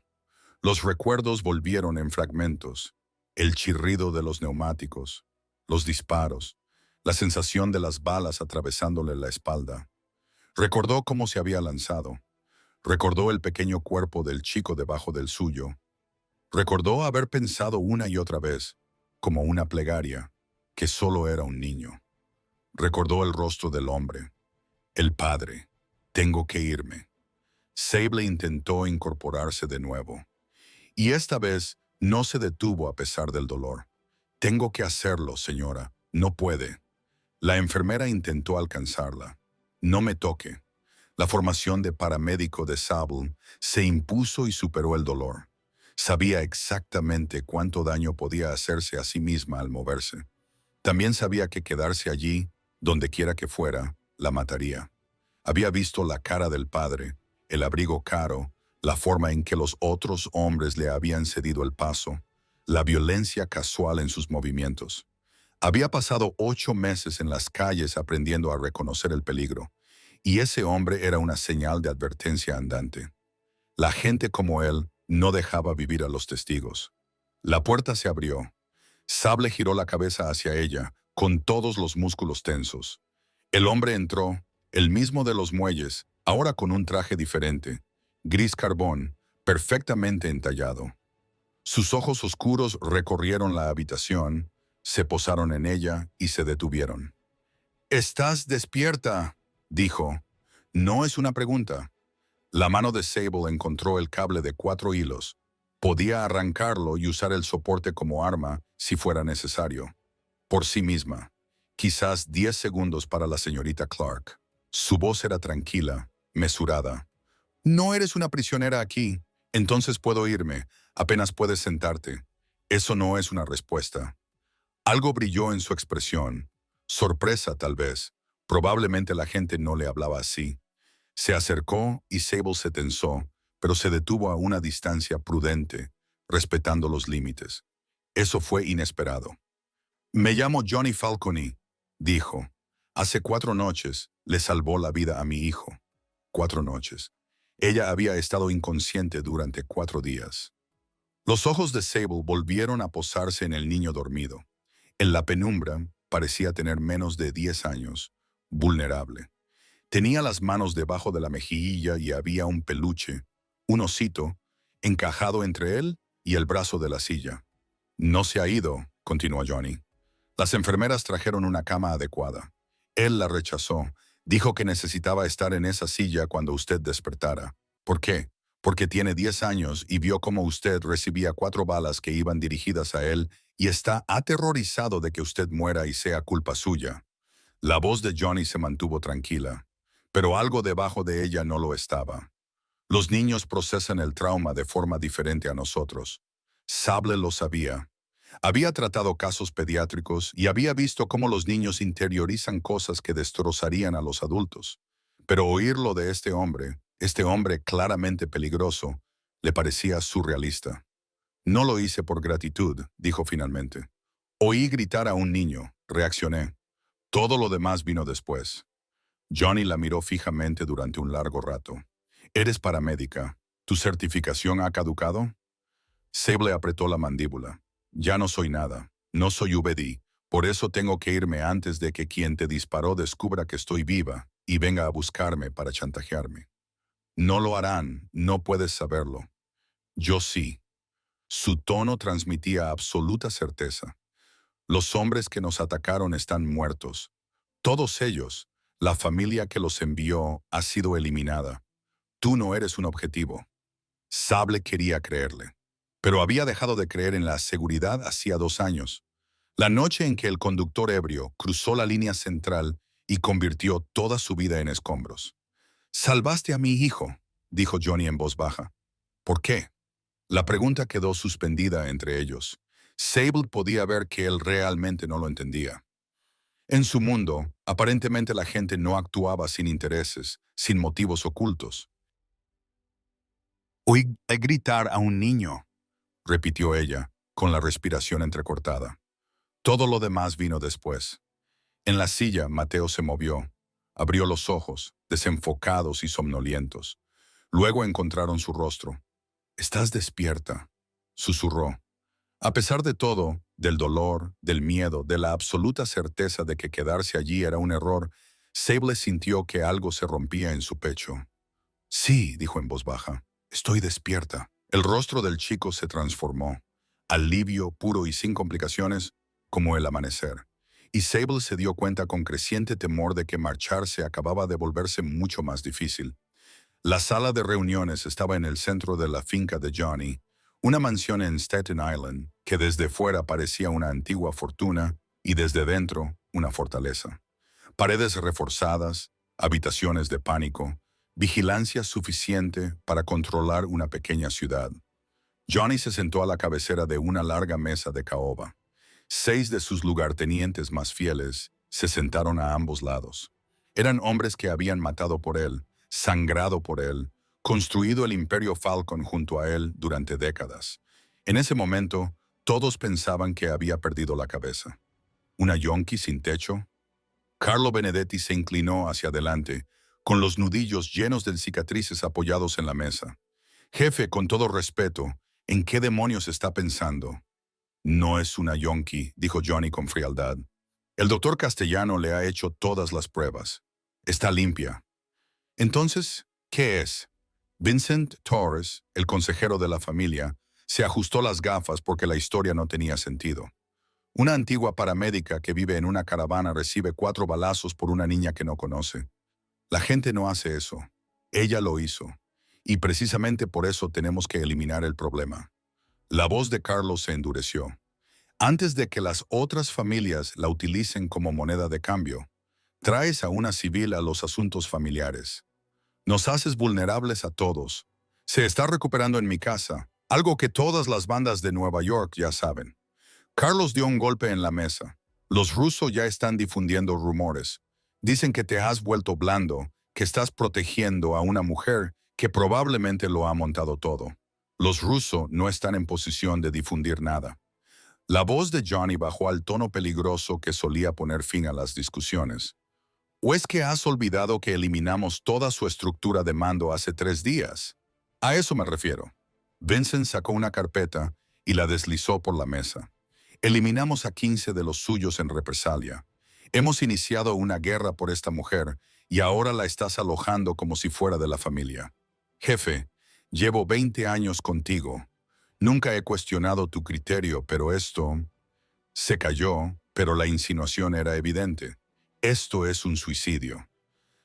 Los recuerdos volvieron en fragmentos. El chirrido de los neumáticos, los disparos, la sensación de las balas atravesándole la espalda. Recordó cómo se había lanzado. Recordó el pequeño cuerpo del chico debajo del suyo. Recordó haber pensado una y otra vez, como una plegaria, que solo era un niño. Recordó el rostro del hombre. El padre. Tengo que irme. Sable intentó incorporarse de nuevo. Y esta vez no se detuvo a pesar del dolor. Tengo que hacerlo, señora. No puede. La enfermera intentó alcanzarla. No me toque. La formación de paramédico de Sable se impuso y superó el dolor. Sabía exactamente cuánto daño podía hacerse a sí misma al moverse. También sabía que quedarse allí, donde quiera que fuera, la mataría. Había visto la cara del padre, el abrigo caro, la forma en que los otros hombres le habían cedido el paso, la violencia casual en sus movimientos. Había pasado 8 meses en las calles aprendiendo a reconocer el peligro, y ese hombre era una señal de advertencia andante. La gente como él no dejaba vivir a los testigos. La puerta se abrió. Sable giró la cabeza hacia ella, con todos los músculos tensos. El hombre entró, el mismo de los muelles, ahora con un traje diferente, gris carbón, perfectamente entallado. Sus ojos oscuros recorrieron la habitación, se posaron en ella y se detuvieron. «¿Estás despierta?», dijo. No es una pregunta. La mano de Sable encontró el cable de 4 hilos. Podía arrancarlo y usar el soporte como arma si fuera necesario. Por sí misma. Quizás 10 segundos para la señorita Clark. Su voz era tranquila, mesurada. «No eres una prisionera aquí. Entonces puedo irme. Apenas puedes sentarte». Eso no es una respuesta. Algo brilló en su expresión. Sorpresa, tal vez. Probablemente la gente no le hablaba así. Se acercó y Sable se tensó, pero se detuvo a una distancia prudente, respetando los límites. Eso fue inesperado. «Me llamo Johnny Falcone», dijo. «Hace 4 noches le salvó la vida a mi hijo». 4 noches. Ella había estado inconsciente durante 4 días. Los ojos de Sable volvieron a posarse en el niño dormido. En la penumbra parecía tener menos de 10 años, vulnerable. Tenía las manos debajo de la mejilla y había un peluche, un osito, encajado entre él y el brazo de la silla. «No se ha ido», continuó Johnny. «Las enfermeras trajeron una cama adecuada. Él la rechazó. Dijo que necesitaba estar en esa silla cuando usted despertara. ¿Por qué? Porque tiene 10 años y vio cómo usted recibía 4 balas que iban dirigidas a él y está aterrorizado de que usted muera y sea culpa suya». La voz de Johnny se mantuvo tranquila, pero algo debajo de ella no lo estaba. Los niños procesan el trauma de forma diferente a nosotros. Sable lo sabía. Había tratado casos pediátricos y había visto cómo los niños interiorizan cosas que destrozarían a los adultos. Pero oírlo de este hombre claramente peligroso, le parecía surrealista. «No lo hice por gratitud», dijo finalmente. «Oí gritar a un niño, reaccioné. Todo lo demás vino después». Johnny la miró fijamente durante un largo rato. «¿Eres paramédica? ¿Tu certificación ha caducado?» Sable apretó la mandíbula. «Ya no soy nada. No soy VD. Por eso tengo que irme antes de que quien te disparó descubra que estoy viva y venga a buscarme para chantajearme». «No lo harán. No puedes saberlo». «Yo sí». Su tono transmitía absoluta certeza. «Los hombres que nos atacaron están muertos. Todos ellos. La familia que los envió ha sido eliminada. Tú no eres un objetivo». Sable quería creerle, pero había dejado de creer en la seguridad hacía 2 años. La noche en que el conductor ebrio cruzó la línea central y convirtió toda su vida en escombros. «Salvaste a mi hijo», dijo Johnny en voz baja. «¿Por qué?» La pregunta quedó suspendida entre ellos. Sable podía ver que él realmente no lo entendía. En su mundo, aparentemente la gente no actuaba sin intereses, sin motivos ocultos. Oí gritar a un niño, repitió ella, con la respiración entrecortada. Todo lo demás vino después. En la silla, Mateo se movió. Abrió los ojos, desenfocados y somnolientos. Luego encontraron su rostro. «Estás despierta», susurró. A pesar de todo, del dolor, del miedo, de la absoluta certeza de que quedarse allí era un error, Sable sintió que algo se rompía en su pecho. «Sí», dijo en voz baja, «estoy despierta». El rostro del chico se transformó. Alivio puro y sin complicaciones, como el amanecer. Y Sable se dio cuenta con creciente temor de que marcharse acababa de volverse mucho más difícil. La sala de reuniones estaba en el centro de la finca de Johnny, una mansión en Staten Island que desde fuera parecía una antigua fortuna y desde dentro una fortaleza. Paredes reforzadas, habitaciones de pánico, vigilancia suficiente para controlar una pequeña ciudad. Johnny se sentó a la cabecera de una larga mesa de caoba. 6 de sus lugartenientes más fieles se sentaron a ambos lados. Eran hombres que habían matado por él, sangrado por él, construido el imperio Falcon junto a él durante décadas. En ese momento, todos pensaban que había perdido la cabeza. ¿Una yonki sin techo? Carlo Benedetti se inclinó hacia adelante, con los nudillos llenos de cicatrices apoyados en la mesa. «Jefe, con todo respeto, ¿en qué demonios está pensando?» «No es una yonki», dijo Johnny con frialdad. «El doctor Castellano le ha hecho todas las pruebas. Está limpia». «Entonces, ¿qué es?» Vincent Torres, el consejero de la familia, se ajustó las gafas porque la historia no tenía sentido. Una antigua paramédica que vive en una caravana recibe 4 balazos por una niña que no conoce. La gente no hace eso. Ella lo hizo. Y precisamente por eso tenemos que eliminar el problema. La voz de Carlos se endureció. Antes de que las otras familias la utilicen como moneda de cambio, traes a una civil a los asuntos familiares. Nos haces vulnerables a todos. Se está recuperando en mi casa, algo que todas las bandas de Nueva York ya saben. Carlos dio un golpe en la mesa. Los rusos ya están difundiendo rumores. Dicen que te has vuelto blando, que estás protegiendo a una mujer que probablemente lo ha montado todo. Los rusos no están en posición de difundir nada. La voz de Johnny bajó al tono peligroso que solía poner fin a las discusiones. ¿O es que has olvidado que eliminamos toda su estructura de mando hace 3 días? A eso me refiero. Vincent sacó una carpeta y la deslizó por la mesa. Eliminamos a 15 de los suyos en represalia. Hemos iniciado una guerra por esta mujer y ahora la estás alojando como si fuera de la familia. Jefe, llevo 20 años contigo. Nunca he cuestionado tu criterio, pero esto... Se cayó, pero la insinuación era evidente. Esto es un suicidio.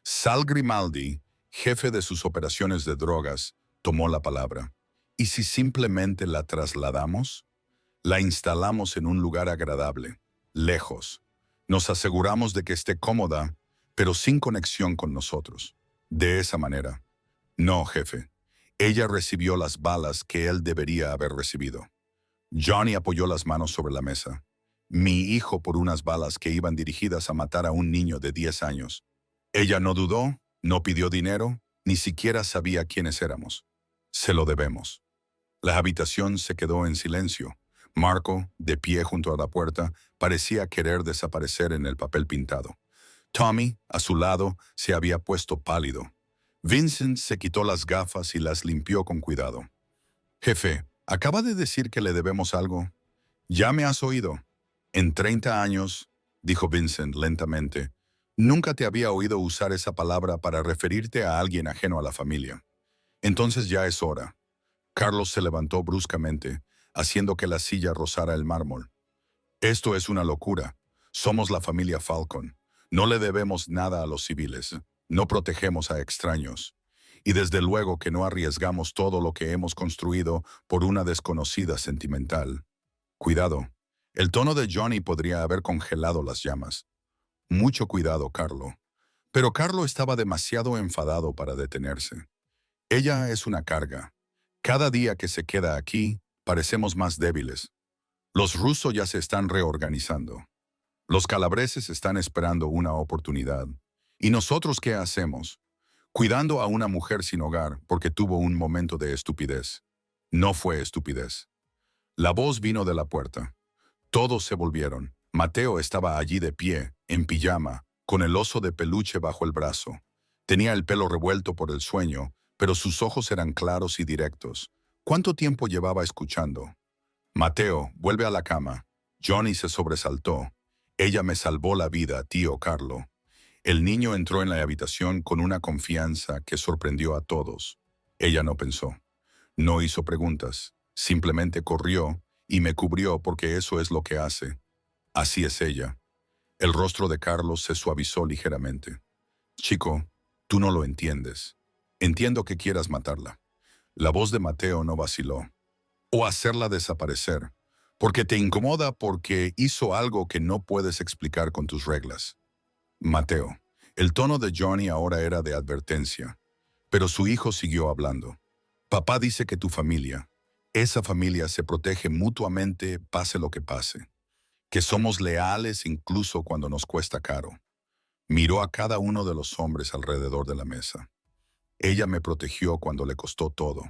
Sal Grimaldi, jefe de sus operaciones de drogas, tomó la palabra. ¿Y si simplemente la trasladamos? La instalamos en un lugar agradable, lejos. Nos aseguramos de que esté cómoda, pero sin conexión con nosotros. De esa manera. No, jefe. Ella recibió las balas que él debería haber recibido. Johnny apoyó las manos sobre la mesa. Mi hijo por unas balas que iban dirigidas a matar a un niño de 10 años. Ella no dudó, no pidió dinero, ni siquiera sabía quiénes éramos. Se lo debemos. La habitación se quedó en silencio. Marco, de pie junto a la puerta, parecía querer desaparecer en el papel pintado. Tommy, a su lado, se había puesto pálido. Vincent se quitó las gafas y las limpió con cuidado. «Jefe, acaba de decir que le debemos algo. Ya me has oído. En 30 años, dijo Vincent lentamente, nunca te había oído usar esa palabra para referirte a alguien ajeno a la familia. Entonces ya es hora». Carlos se levantó bruscamente, haciendo que la silla rozara el mármol. «Esto es una locura. Somos la familia Falcon. No le debemos nada a los civiles. No protegemos a extraños. Y desde luego que no arriesgamos todo lo que hemos construido por una desconocida sentimental. Cuidado». El tono de Johnny podría haber congelado las llamas. «Mucho cuidado, Carlo». Pero Carlo estaba demasiado enfadado para detenerse. «Ella es una carga. Cada día que se queda aquí, parecemos más débiles. Los rusos ya se están reorganizando. Los calabreses están esperando una oportunidad. ¿Y nosotros qué hacemos? Cuidando a una mujer sin hogar porque tuvo un momento de estupidez. No fue estupidez. La voz vino de la puerta. Todos se volvieron. Mateo estaba allí de pie, en pijama, con el oso de peluche bajo el brazo. Tenía el pelo revuelto por el sueño, pero sus ojos eran claros y directos. ¿Cuánto tiempo llevaba escuchando? Mateo, vuelve a la cama. Johnny se sobresaltó. Ella me salvó la vida, tío Carlo. El niño entró en la habitación con una confianza que sorprendió a todos. Ella no pensó. No hizo preguntas. Simplemente corrió y me cubrió porque eso es lo que hace. Así es ella. El rostro de Carlos se suavizó ligeramente. Chico, tú no lo entiendes. Entiendo que quieras matarla. La voz de Mateo no vaciló. O hacerla desaparecer. Porque te incomoda porque hizo algo que no puedes explicar con tus reglas. Mateo. El tono de Johnny ahora era de advertencia. Pero su hijo siguió hablando. Papá dice que tu familia, esa familia se protege mutuamente pase lo que pase. Que somos leales incluso cuando nos cuesta caro. Miró a cada uno de los hombres alrededor de la mesa. Ella me protegió cuando le costó todo.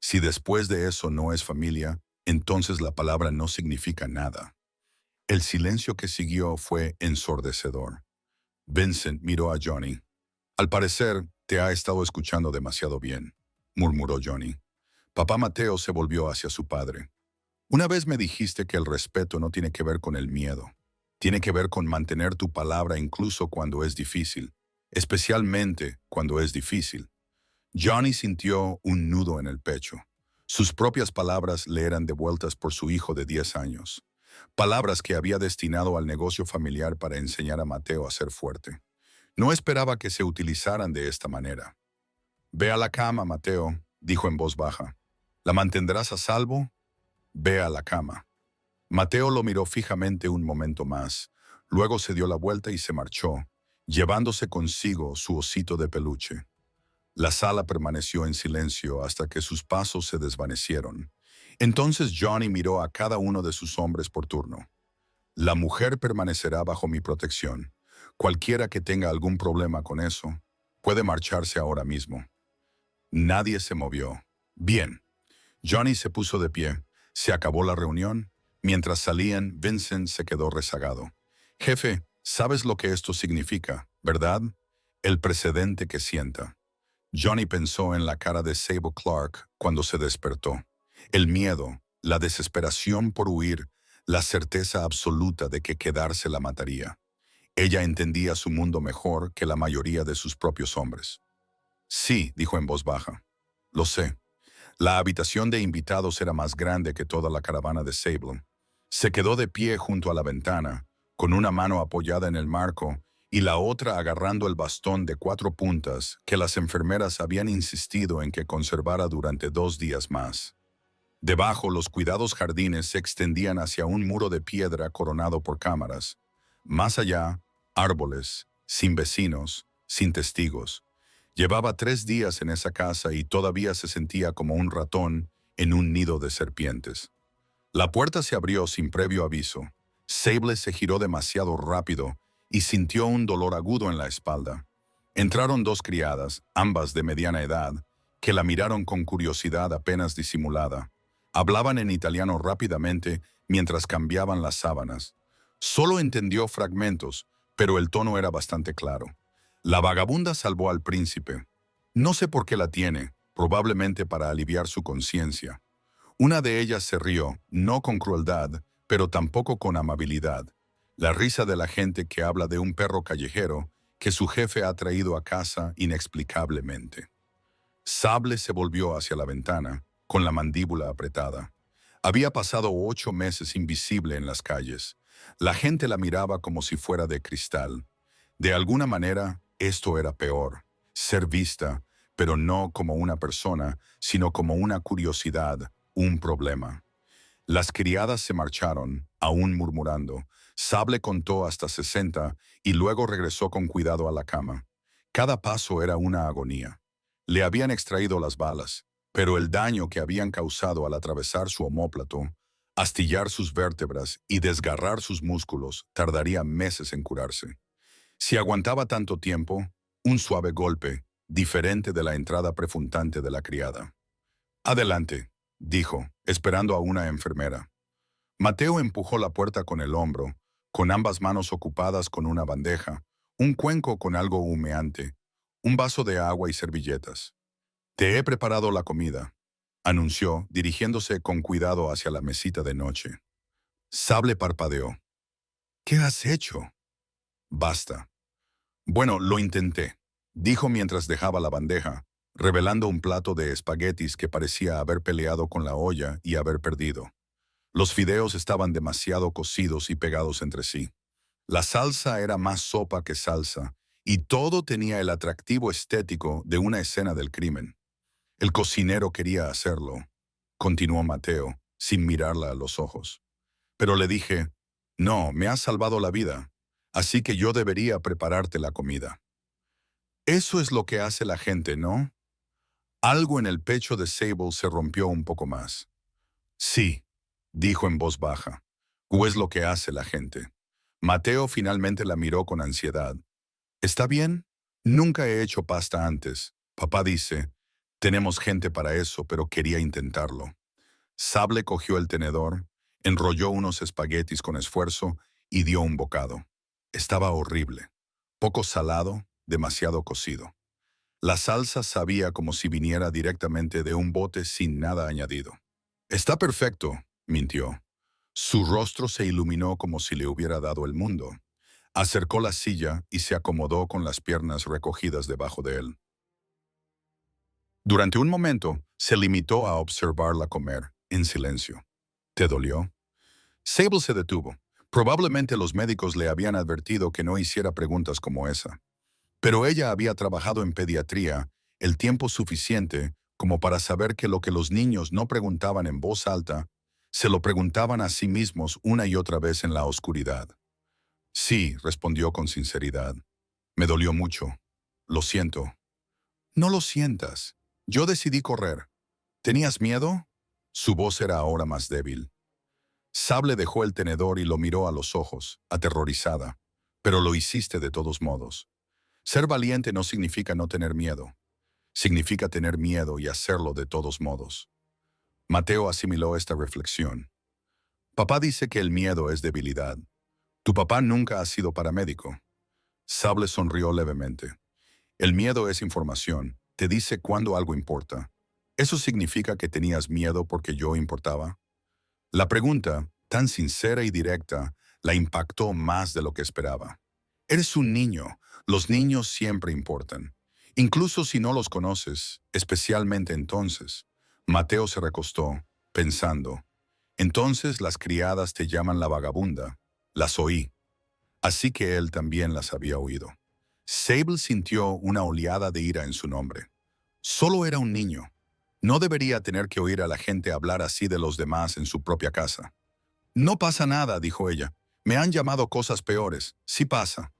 Si después de eso no es familia, entonces la palabra no significa nada. El silencio que siguió fue ensordecedor. Vincent miró a Johnny. Al parecer, te ha estado escuchando demasiado bien, murmuró Johnny. Papá Mateo se volvió hacia su padre. Una vez me dijiste que el respeto no tiene que ver con el miedo. Tiene que ver con mantener tu palabra incluso cuando es difícil, especialmente cuando es difícil. Johnny sintió un nudo en el pecho. Sus propias palabras le eran devueltas por su hijo de 10 años. Palabras que había destinado al negocio familiar para enseñar a Mateo a ser fuerte. No esperaba que se utilizaran de esta manera. Ve a la cama, Mateo, dijo en voz baja. ¿La mantendrás a salvo? Ve a la cama. Mateo lo miró fijamente un momento más. Luego se dio la vuelta y se marchó, llevándose consigo su osito de peluche. La sala permaneció en silencio hasta que sus pasos se desvanecieron. Entonces Johnny miró a cada uno de sus hombres por turno. La mujer permanecerá bajo mi protección. Cualquiera que tenga algún problema con eso, puede marcharse ahora mismo. Nadie se movió. Bien. Johnny se puso de pie. Se acabó la reunión. Mientras salían, Vincent se quedó rezagado. Jefe, sabes lo que esto significa, ¿verdad? El precedente que sienta. Johnny pensó en la cara de Sable Clark cuando se despertó. El miedo, la desesperación por huir, la certeza absoluta de que quedarse la mataría. Ella entendía su mundo mejor que la mayoría de sus propios hombres. Sí, dijo en voz baja. Lo sé. La habitación de invitados era más grande que toda la caravana de Sable. Se quedó de pie junto a la ventana, con una mano apoyada en el marco y la otra agarrando el bastón de 4 puntas que las enfermeras habían insistido en que conservara durante 2 días más. Debajo, los cuidados jardines se extendían hacia un muro de piedra coronado por cámaras. Más allá, árboles, sin vecinos, sin testigos. Llevaba 3 días en esa casa y todavía se sentía como un ratón en un nido de serpientes. La puerta se abrió sin previo aviso. Sable se giró demasiado rápido y sintió un dolor agudo en la espalda. Entraron 2 criadas, ambas de mediana edad, que la miraron con curiosidad apenas disimulada. Hablaban en italiano rápidamente mientras cambiaban las sábanas. Solo entendió fragmentos, pero el tono era bastante claro. La vagabunda salvó al príncipe. No sé por qué la tiene, probablemente para aliviar su conciencia. Una de ellas se rió, no con crueldad, pero tampoco con amabilidad. La risa de la gente que habla de un perro callejero que su jefe ha traído a casa inexplicablemente. Sable se volvió hacia la ventana, con la mandíbula apretada. Había pasado 8 meses invisible en las calles. La gente la miraba como si fuera de cristal. De alguna manera, esto era peor. Ser vista, pero no como una persona, sino como una curiosidad, un problema. Las criadas se marcharon, aún murmurando. Sable contó hasta 60 y luego regresó con cuidado a la cama. Cada paso era una agonía. Le habían extraído las balas, pero el daño que habían causado al atravesar su omóplato, astillar sus vértebras y desgarrar sus músculos tardaría meses en curarse. Si aguantaba tanto tiempo, un suave golpe, diferente de la entrada prefundante de la criada. Adelante, dijo, esperando a una enfermera. Mateo empujó la puerta con el hombro, con ambas manos ocupadas con una bandeja, un cuenco con algo humeante, un vaso de agua y servilletas. Te he preparado la comida, anunció, dirigiéndose con cuidado hacia la mesita de noche. Sable parpadeó. ¿Qué has hecho? Basta. Bueno, lo intenté, dijo mientras dejaba la bandeja, revelando un plato de espaguetis que parecía haber peleado con la olla y haber perdido. Los fideos estaban demasiado cocidos y pegados entre sí. La salsa era más sopa que salsa, y todo tenía el atractivo estético de una escena del crimen. El cocinero quería hacerlo, continuó Mateo, sin mirarla a los ojos. Pero le dije, no, me has salvado la vida, así que yo debería prepararte la comida. Eso es lo que hace la gente, ¿no? Algo en el pecho de Sable se rompió un poco más. Sí, dijo en voz baja, o es lo que hace la gente. Mateo finalmente la miró con ansiedad. ¿Está bien? Nunca he hecho pasta antes. Papá dice, tenemos gente para eso, pero quería intentarlo. Sable cogió el tenedor, enrolló unos espaguetis con esfuerzo y dio un bocado. Estaba horrible. Poco salado, demasiado cocido. La salsa sabía como si viniera directamente de un bote sin nada añadido. Está perfecto, mintió. Su rostro se iluminó como si le hubiera dado el mundo. Acercó la silla y se acomodó con las piernas recogidas debajo de él. Durante un momento, se limitó a observarla comer, en silencio. ¿Te dolió? Sable se detuvo. Probablemente los médicos le habían advertido que no hiciera preguntas como esa. Pero ella había trabajado en pediatría el tiempo suficiente como para saber que lo que los niños no preguntaban en voz alta, se lo preguntaban a sí mismos una y otra vez en la oscuridad. Sí, respondió con sinceridad. Me dolió mucho. Lo siento. No lo sientas. Yo decidí correr. ¿Tenías miedo? Su voz era ahora más débil. Sable dejó el tenedor y lo miró a los ojos, aterrorizada. Pero lo hiciste de todos modos. Ser valiente no significa no tener miedo. Significa tener miedo y hacerlo de todos modos. Mateo asimiló esta reflexión. Papá dice que el miedo es debilidad. Tu papá nunca ha sido paramédico. Sable sonrió levemente. El miedo es información. Te dice cuándo algo importa. ¿Eso significa que tenías miedo porque yo importaba? La pregunta, tan sincera y directa, la impactó más de lo que esperaba. Eres un niño. Los niños siempre importan. Incluso si no los conoces, especialmente entonces. Mateo se recostó, pensando. Entonces las criadas te llaman la vagabunda. Las oí. Así que él también las había oído. Sable sintió una oleada de ira en su nombre. Solo era un niño. No debería tener que oír a la gente hablar así de los demás en su propia casa. No pasa nada, dijo ella. Me han llamado cosas peores. Sí pasa.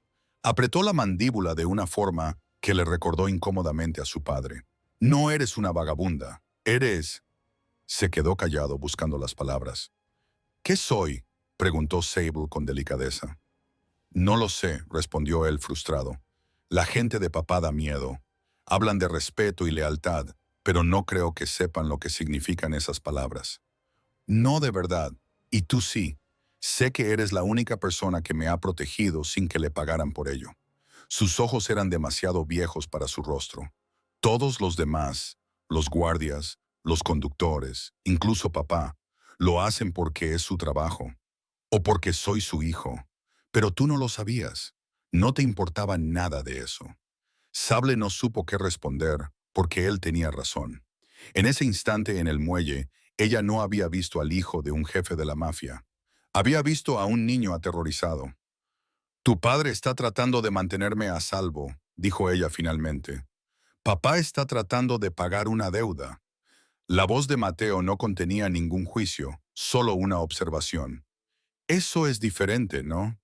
Apretó la mandíbula de una forma que le recordó incómodamente a su padre. No eres una vagabunda. Eres... Se quedó callado buscando las palabras. ¿Qué soy? Preguntó Sable con delicadeza. No lo sé, respondió él frustrado. La gente de papá da miedo. Hablan de respeto y lealtad, pero no creo que sepan lo que significan esas palabras. No de verdad. Y tú sí. Sé que eres la única persona que me ha protegido sin que le pagaran por ello. Sus ojos eran demasiado viejos para su rostro. Todos los demás, los guardias, los conductores, incluso papá, lo hacen porque es su trabajo, o porque soy su hijo. Pero tú no lo sabías. No te importaba nada de eso. Sable no supo qué responder, porque él tenía razón. En ese instante en el muelle, ella no había visto al hijo de un jefe de la mafia. Había visto a un niño aterrorizado. Tu padre está tratando de mantenerme a salvo, dijo ella finalmente. Papá está tratando de pagar una deuda. La voz de Mateo no contenía ningún juicio, solo una observación. Eso es diferente, ¿no?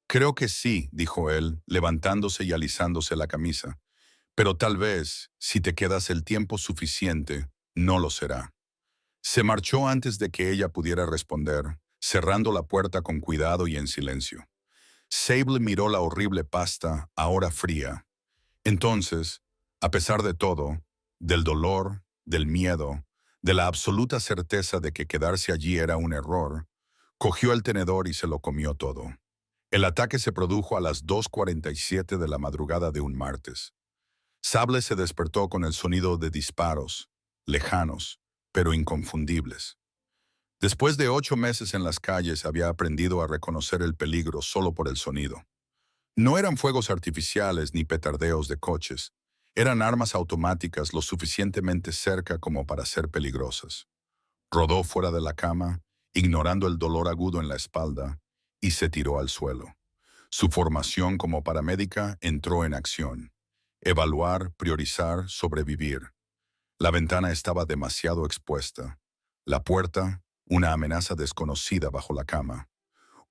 Creo que sí, dijo él, levantándose y alisándose la camisa. Pero tal vez, si te quedas el tiempo suficiente, No lo será. Se marchó antes de que ella pudiera responder, cerrando la puerta con cuidado y en silencio. Sable miró la horrible pasta, ahora fría. Entonces, a pesar de todo, del dolor, del miedo, de la absoluta certeza de que quedarse allí era un error, cogió el tenedor y se lo comió todo. El ataque se produjo a las 2:47 de la madrugada de un martes. Sable se despertó con el sonido de disparos, lejanos, pero inconfundibles. Después de 8 meses en las calles había aprendido a reconocer el peligro solo por el sonido. No eran fuegos artificiales ni petardeos de coches. Eran armas automáticas lo suficientemente cerca como para ser peligrosas. Rodó fuera de la cama, ignorando el dolor agudo en la espalda, y se tiró al suelo. Su formación como paramédica entró en acción. Evaluar, priorizar, sobrevivir. La ventana estaba demasiado expuesta. La puerta, una amenaza desconocida bajo la cama.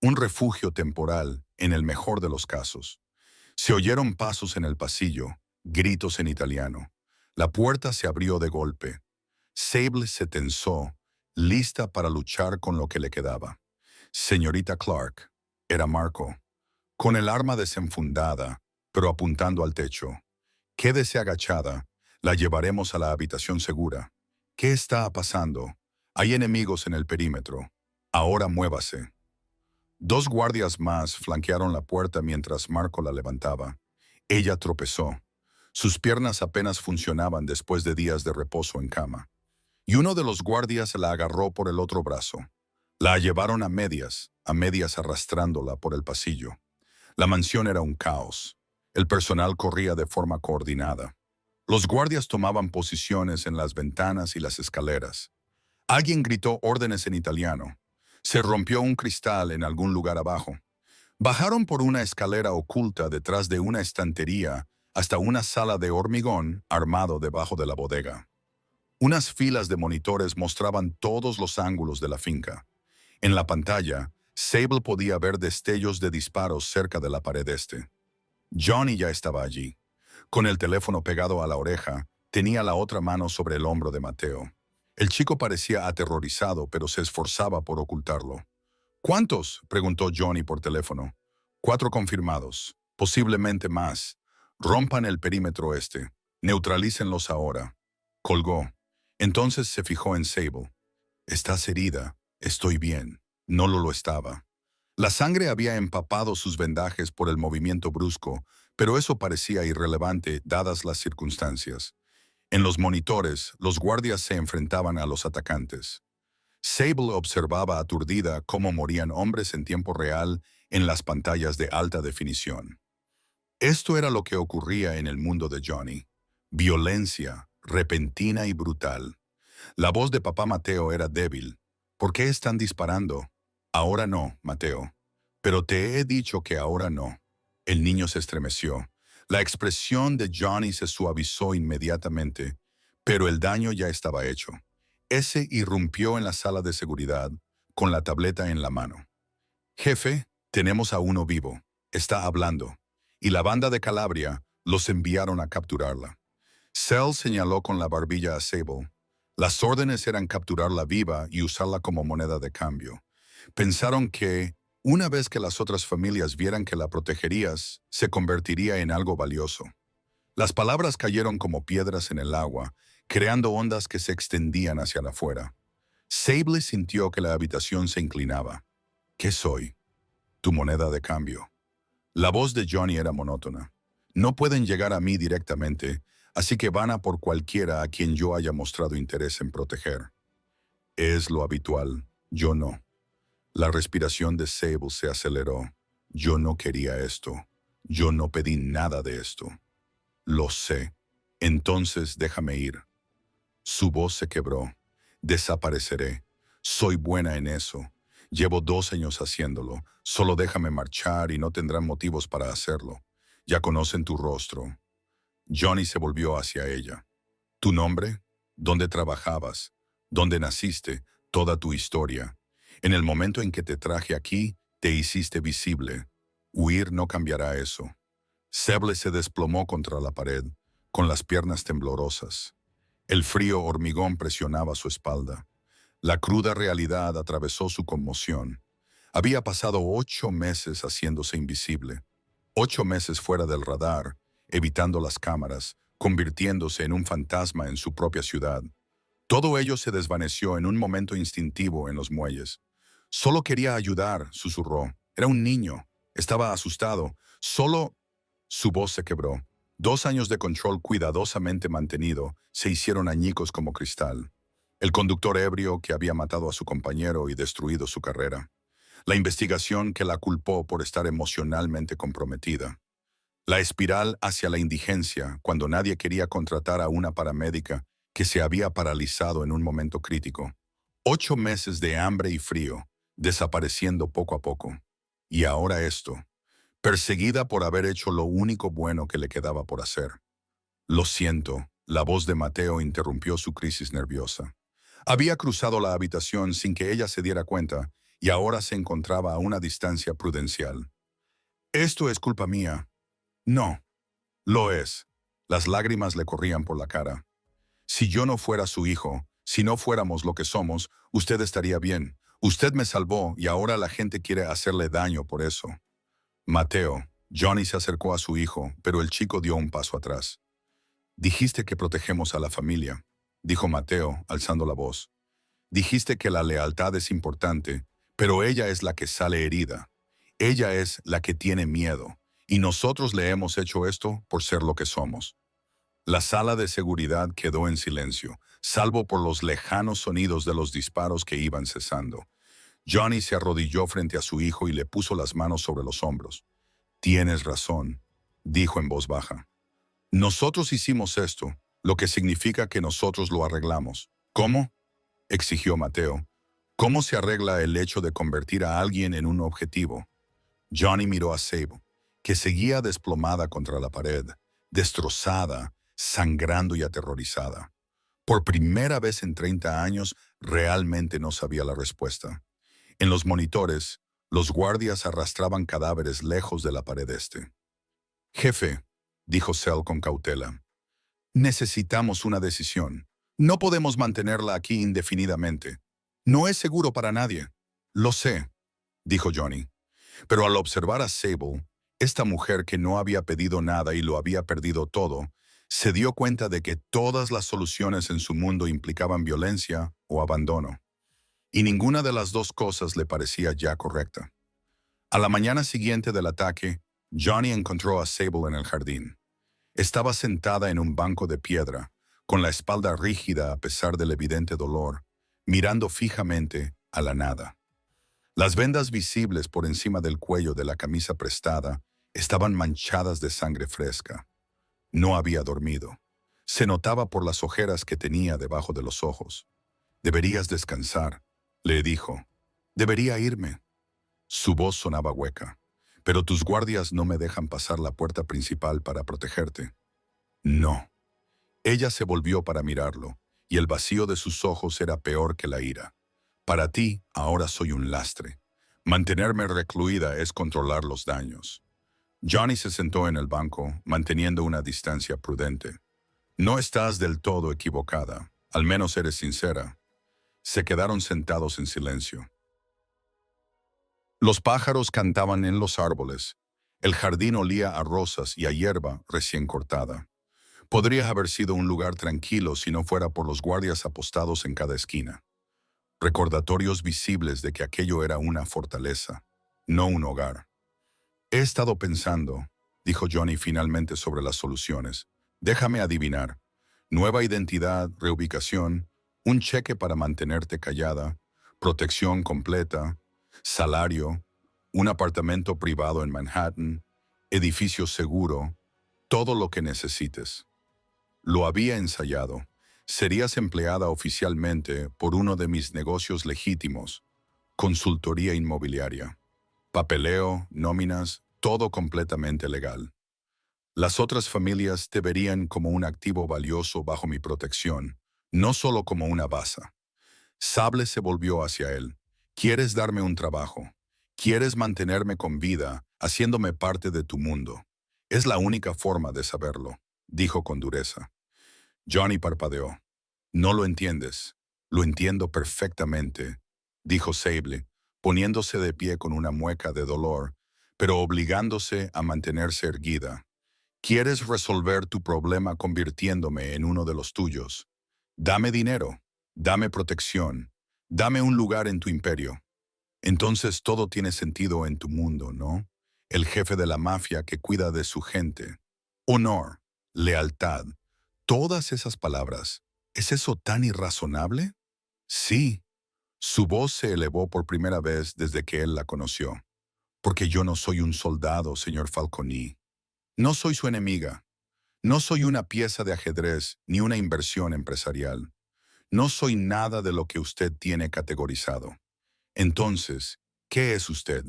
Un refugio temporal, en el mejor de los casos. Se oyeron pasos en el pasillo, gritos en italiano. La puerta se abrió de golpe. Sable se tensó, lista para luchar con lo que le quedaba. Señorita Clark, era Marco, con el arma desenfundada, pero apuntando al techo. Quédese agachada, la llevaremos a la habitación segura. ¿Qué está pasando? Hay enemigos en el perímetro. Ahora muévase. Dos guardias más flanquearon la puerta mientras Marco la levantaba. Ella tropezó. Sus piernas apenas funcionaban después de días de reposo en cama. Y uno de los guardias la agarró por el otro brazo. La llevaron a medias arrastrándola por el pasillo. La mansión era un caos. El personal corría de forma coordinada. Los guardias tomaban posiciones en las ventanas y las escaleras. Alguien gritó órdenes en italiano. Se rompió un cristal en algún lugar abajo. Bajaron por una escalera oculta detrás de una estantería hasta una sala de hormigón armado debajo de la bodega. Unas filas de monitores mostraban todos los ángulos de la finca. En la pantalla, Sable podía ver destellos de disparos cerca de la pared este. Johnny ya estaba allí. Con el teléfono pegado a la oreja, tenía la otra mano sobre el hombro de Mateo. El chico parecía aterrorizado, pero se esforzaba por ocultarlo. ¿Cuántos?, preguntó Johnny por teléfono. 4 confirmados, posiblemente más. Rompan el perímetro este. Neutralícenlos ahora. Colgó. Entonces se fijó en Sable. «¿Estás herida?» «Estoy bien». No lo estaba. La sangre había empapado sus vendajes por el movimiento brusco, pero eso parecía irrelevante dadas las circunstancias. En los monitores, los guardias se enfrentaban a los atacantes. Sable observaba aturdida cómo morían hombres en tiempo real en las pantallas de alta definición. Esto era lo que ocurría en el mundo de Johnny. Violencia, repentina y brutal. La voz de papá Mateo era débil. «¿Por qué están disparando?» «Ahora no, Mateo. Pero te he dicho que ahora no». El niño se estremeció. La expresión de Johnny se suavizó inmediatamente, pero el daño ya estaba hecho. Ese irrumpió en la sala de seguridad, con la tableta en la mano. «Jefe, tenemos a uno vivo. Está hablando. Y la banda de Calabria los enviaron a capturarla». Cell señaló con la barbilla a Sable. Las órdenes eran capturarla viva y usarla como moneda de cambio. Pensaron que, una vez que las otras familias vieran que la protegerías, se convertiría en algo valioso. Las palabras cayeron como piedras en el agua, creando ondas que se extendían hacia afuera. Sable sintió que la habitación se inclinaba. «¿Qué soy?» «Tu moneda de cambio». La voz de Johnny era monótona. «No pueden llegar a mí directamente, así que van a por cualquiera a quien yo haya mostrado interés en proteger». «Es lo habitual. Yo no». La respiración de Sable se aceleró. «Yo no quería esto. Yo no pedí nada de esto». «Lo sé. Entonces déjame ir». Su voz se quebró. «Desapareceré. Soy buena en eso. Llevo 2 años haciéndolo. Solo déjame marchar y no tendrán motivos para hacerlo. Ya conocen tu rostro». Johnny se volvió hacia ella. «¿Tu nombre? ¿Dónde trabajabas? ¿Dónde naciste? Toda tu historia. En el momento en que te traje aquí, te hiciste visible. Huir no cambiará eso». Sable se desplomó contra la pared, con las piernas temblorosas. El frío hormigón presionaba su espalda. La cruda realidad atravesó su conmoción. Había pasado 8 meses haciéndose invisible. 8 meses fuera del radar, evitando las cámaras, convirtiéndose en un fantasma en su propia ciudad. Todo ello se desvaneció en un momento instintivo en los muelles. Solo quería ayudar, susurró. Era un niño. Estaba asustado. Solo... Su voz se quebró. 2 años de control cuidadosamente mantenido se hicieron añicos como cristal. El conductor ebrio que había matado a su compañero y destruido su carrera. La investigación que la culpó por estar emocionalmente comprometida. La espiral hacia la indigencia cuando nadie quería contratar a una paramédica que se había paralizado en un momento crítico. 8 meses de hambre y frío, desapareciendo poco a poco. Y ahora esto, perseguida por haber hecho lo único bueno que le quedaba por hacer. Lo siento, la voz de Mateo interrumpió su crisis nerviosa. Había cruzado la habitación sin que ella se diera cuenta y ahora se encontraba a una distancia prudencial. Esto es culpa mía. No, lo es. Las lágrimas le corrían por la cara. Si yo no fuera su hijo, si no fuéramos lo que somos, usted estaría bien. Usted me salvó y ahora la gente quiere hacerle daño por eso. Mateo, Johnny se acercó a su hijo, pero el chico dio un paso atrás. Dijiste que protegemos a la familia, dijo Mateo, alzando la voz. Dijiste que la lealtad es importante, pero ella es la que sale herida. Ella es la que tiene miedo, y nosotros le hemos hecho esto por ser lo que somos. La sala de seguridad quedó en silencio, salvo por los lejanos sonidos de los disparos que iban cesando. Johnny se arrodilló frente a su hijo y le puso las manos sobre los hombros. Tienes razón, dijo en voz baja. Nosotros hicimos esto, lo que significa que nosotros lo arreglamos. ¿Cómo? Exigió Mateo. ¿Cómo se arregla el hecho de convertir a alguien en un objetivo? Johnny miró a Sable, que seguía desplomada contra la pared, destrozada, sangrando y aterrorizada. Por primera vez en 30 años, realmente no sabía la respuesta. En los monitores, los guardias arrastraban cadáveres lejos de la pared este. Jefe, dijo Cell con cautela, necesitamos una decisión. No podemos mantenerla aquí indefinidamente. No es seguro para nadie. Lo sé, dijo Johnny. Pero al observar a Sable, esta mujer que no había pedido nada y lo había perdido todo, se dio cuenta de que todas las soluciones en su mundo implicaban violencia o abandono. Y ninguna de las dos cosas le parecía ya correcta. A la mañana siguiente del ataque, Johnny encontró a Sable en el jardín. Estaba sentada en un banco de piedra, con la espalda rígida a pesar del evidente dolor, mirando fijamente a la nada. Las vendas visibles por encima del cuello de la camisa prestada estaban manchadas de sangre fresca. No había dormido. Se notaba por las ojeras que tenía debajo de los ojos. Deberías descansar, le dijo. Debería irme. Su voz sonaba hueca. Pero tus guardias no me dejan pasar la puerta principal para protegerte. No. Ella se volvió para mirarlo, y el vacío de sus ojos era peor que la ira. Para ti, ahora soy un lastre. Mantenerme recluida es controlar los daños. Johnny se sentó en el banco, manteniendo una distancia prudente. No estás del todo equivocada, al menos eres sincera. Se quedaron sentados en silencio. Los pájaros cantaban en los árboles. El jardín olía a rosas y a hierba recién cortada. Podría haber sido un lugar tranquilo si no fuera por los guardias apostados en cada esquina. Recordatorios visibles de que aquello era una fortaleza, no un hogar. He estado pensando, dijo Johnny finalmente sobre las soluciones. Déjame adivinar. Nueva identidad, reubicación, un cheque para mantenerte callada, protección completa, salario, un apartamento privado en Manhattan, edificio seguro, todo lo que necesites. Lo había ensayado. Serías empleada oficialmente por uno de mis negocios legítimos, consultoría inmobiliaria. Papeleo, nóminas, todo completamente legal. Las otras familias te verían como un activo valioso bajo mi protección, no solo como una baza. Sable se volvió hacia él. ¿Quieres darme un trabajo? ¿Quieres mantenerme con vida, haciéndome parte de tu mundo? Es la única forma de saberlo, dijo con dureza. Johnny parpadeó. No lo entiendes. Lo entiendo perfectamente, dijo Sable, poniéndose de pie con una mueca de dolor, pero obligándose a mantenerse erguida. Quieres resolver tu problema convirtiéndome en uno de los tuyos. Dame dinero, dame protección, dame un lugar en tu imperio. Entonces todo tiene sentido en tu mundo, ¿no? El jefe de la mafia que cuida de su gente. Honor, lealtad, todas esas palabras. ¿Es eso tan irrazonable? Sí. Su voz se elevó por primera vez desde que él la conoció. Porque yo no soy un soldado, señor Falconi. No soy su enemiga. No soy una pieza de ajedrez ni una inversión empresarial. No soy nada de lo que usted tiene categorizado. Entonces, ¿qué es usted?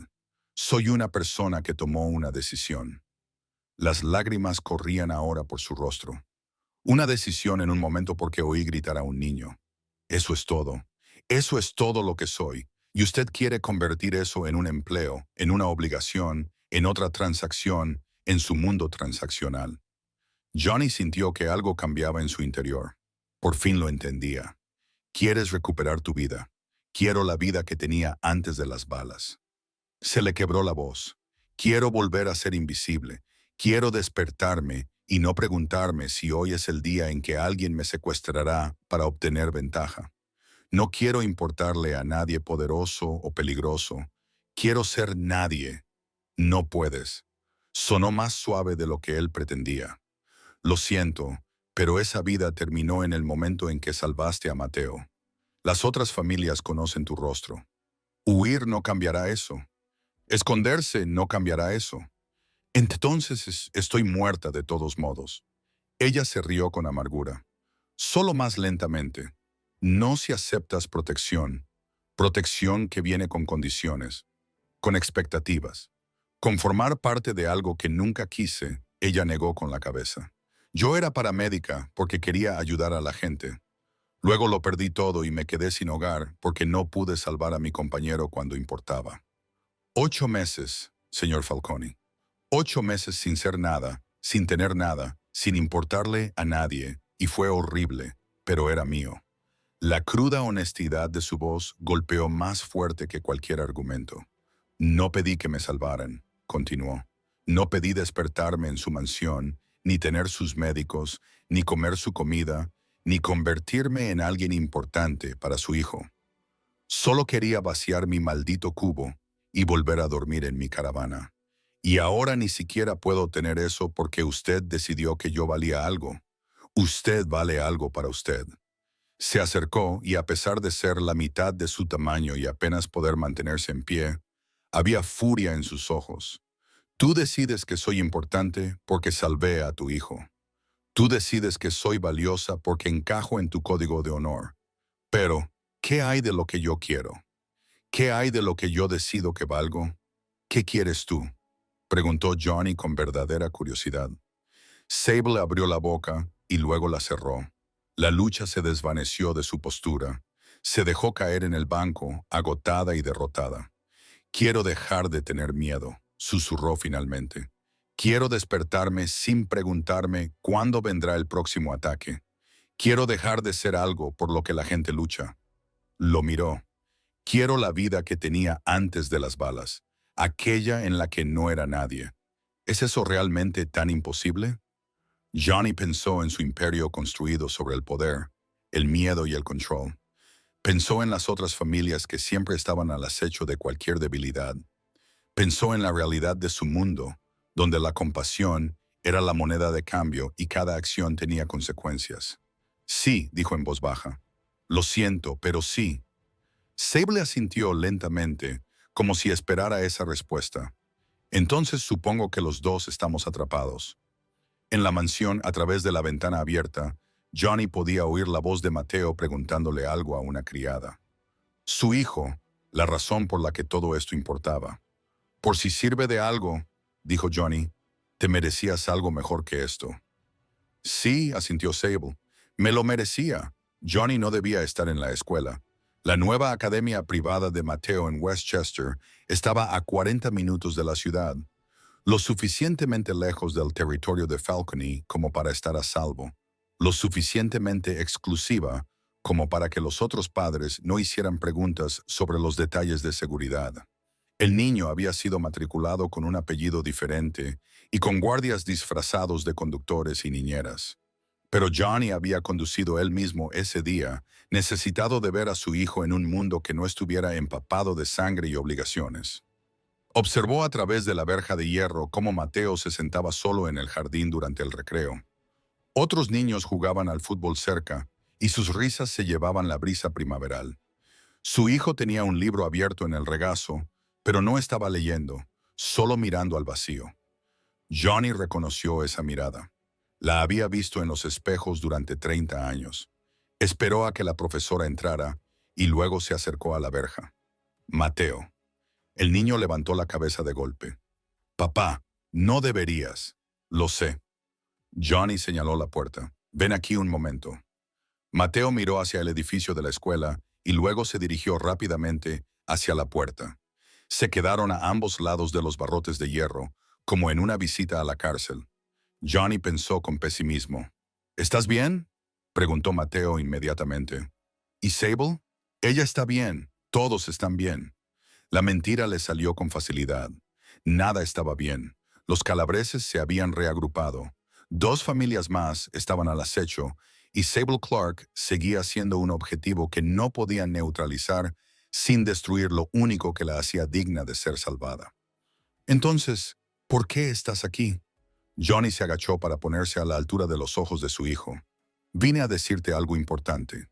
Soy una persona que tomó una decisión. Las lágrimas corrían ahora por su rostro. Una decisión en un momento porque oí gritar a un niño. Eso es todo. Eso es todo lo que soy. Y usted quiere convertir eso en un empleo, en una obligación, en otra transacción, en su mundo transaccional. Johnny sintió que algo cambiaba en su interior. Por fin lo entendía. Quieres recuperar tu vida. Quiero la vida que tenía antes de las balas. Se le quebró la voz. Quiero volver a ser invisible. Quiero despertarme y no preguntarme si hoy es el día en que alguien me secuestrará para obtener ventaja. No quiero importarle a nadie poderoso o peligroso. Quiero ser nadie. No puedes. Sonó más suave de lo que él pretendía. Lo siento, pero esa vida terminó en el momento en que salvaste a Mateo. Las otras familias conocen tu rostro. Huir no cambiará eso. Esconderse no cambiará eso. Entonces estoy muerta de todos modos. Ella se rió con amargura. Solo más lentamente. No si aceptas protección. Protección que viene con condiciones, con expectativas. Con formar parte de algo que nunca quise, ella negó con la cabeza. Yo era paramédica porque quería ayudar a la gente. Luego lo perdí todo y me quedé sin hogar porque no pude salvar a mi compañero cuando importaba. 8 meses, señor Falconi. 8 meses sin ser nada, sin tener nada, sin importarle a nadie, y fue horrible, pero era mío. La cruda honestidad de su voz golpeó más fuerte que cualquier argumento. No pedí que me salvaran, continuó. No pedí despertarme en su mansión, ni tener sus médicos, ni comer su comida, ni convertirme en alguien importante para su hijo. Solo quería vaciar mi maldito cubo y volver a dormir en mi caravana. Y ahora ni siquiera puedo tener eso porque usted decidió que yo valía algo. Usted vale algo para usted. Se acercó y a pesar de ser la mitad de su tamaño y apenas poder mantenerse en pie, había furia en sus ojos. Tú decides que soy importante porque salvé a tu hijo. Tú decides que soy valiosa porque encajo en tu código de honor. Pero, ¿qué hay de lo que yo quiero? ¿Qué hay de lo que yo decido que valgo? ¿Qué quieres tú? Preguntó Johnny con verdadera curiosidad. Sable abrió la boca y luego la cerró. La lucha se desvaneció de su postura. Se dejó caer en el banco, agotada y derrotada. Quiero dejar de tener miedo, susurró finalmente. Quiero despertarme sin preguntarme cuándo vendrá el próximo ataque. Quiero dejar de ser algo por lo que la gente lucha. Lo miró. Quiero la vida que tenía antes de las balas, aquella en la que no era nadie. ¿Es eso realmente tan imposible? Johnny pensó en su imperio construido sobre el poder, el miedo y el control. Pensó en las otras familias que siempre estaban al acecho de cualquier debilidad. Pensó en la realidad de su mundo, donde la compasión era la moneda de cambio y cada acción tenía consecuencias. Sí, dijo en voz baja. Lo siento, pero sí. Sable asintió lentamente, como si esperara esa respuesta. Entonces supongo que los dos estamos atrapados. En la mansión, a través de la ventana abierta, Johnny podía oír la voz de Mateo preguntándole algo a una criada. Su hijo, la razón por la que todo esto importaba. Por si sirve de algo, dijo Johnny, te merecías algo mejor que esto. Sí, asintió Sable. Me lo merecía. Johnny no debía estar en la escuela. La nueva academia privada de Mateo en Westchester estaba a 40 minutos de la ciudad, lo suficientemente lejos del territorio de Falconi como para estar a salvo, lo suficientemente exclusiva como para que los otros padres no hicieran preguntas sobre los detalles de seguridad. El niño había sido matriculado con un apellido diferente y con guardias disfrazados de conductores y niñeras. Pero Johnny había conducido él mismo ese día, necesitado de ver a su hijo en un mundo que no estuviera empapado de sangre y obligaciones. Observó a través de la verja de hierro cómo Mateo se sentaba solo en el jardín durante el recreo. Otros niños jugaban al fútbol cerca, y sus risas se llevaban la brisa primaveral. Su hijo tenía un libro abierto en el regazo, pero no estaba leyendo, solo mirando al vacío. Johnny reconoció esa mirada. La había visto en los espejos durante 30 años. Esperó a que la profesora entrara y luego se acercó a la verja. Mateo. El niño levantó la cabeza de golpe. Papá, no deberías. Lo sé. Johnny señaló la puerta. Ven aquí un momento. Mateo miró hacia el edificio de la escuela y luego se dirigió rápidamente hacia la puerta. Se quedaron a ambos lados de los barrotes de hierro, como en una visita a la cárcel. Johnny pensó con pesimismo. ¿Estás bien?, preguntó Mateo inmediatamente. ¿Y Sable? Ella está bien. Todos están bien. La mentira le salió con facilidad. Nada estaba bien. Los calabreses se habían reagrupado. 2 familias más estaban al acecho y Sable Clark seguía siendo un objetivo que no podían neutralizar sin destruir lo único que la hacía digna de ser salvada. Entonces, ¿por qué estás aquí? Johnny se agachó para ponerse a la altura de los ojos de su hijo. Vine a decirte algo importante.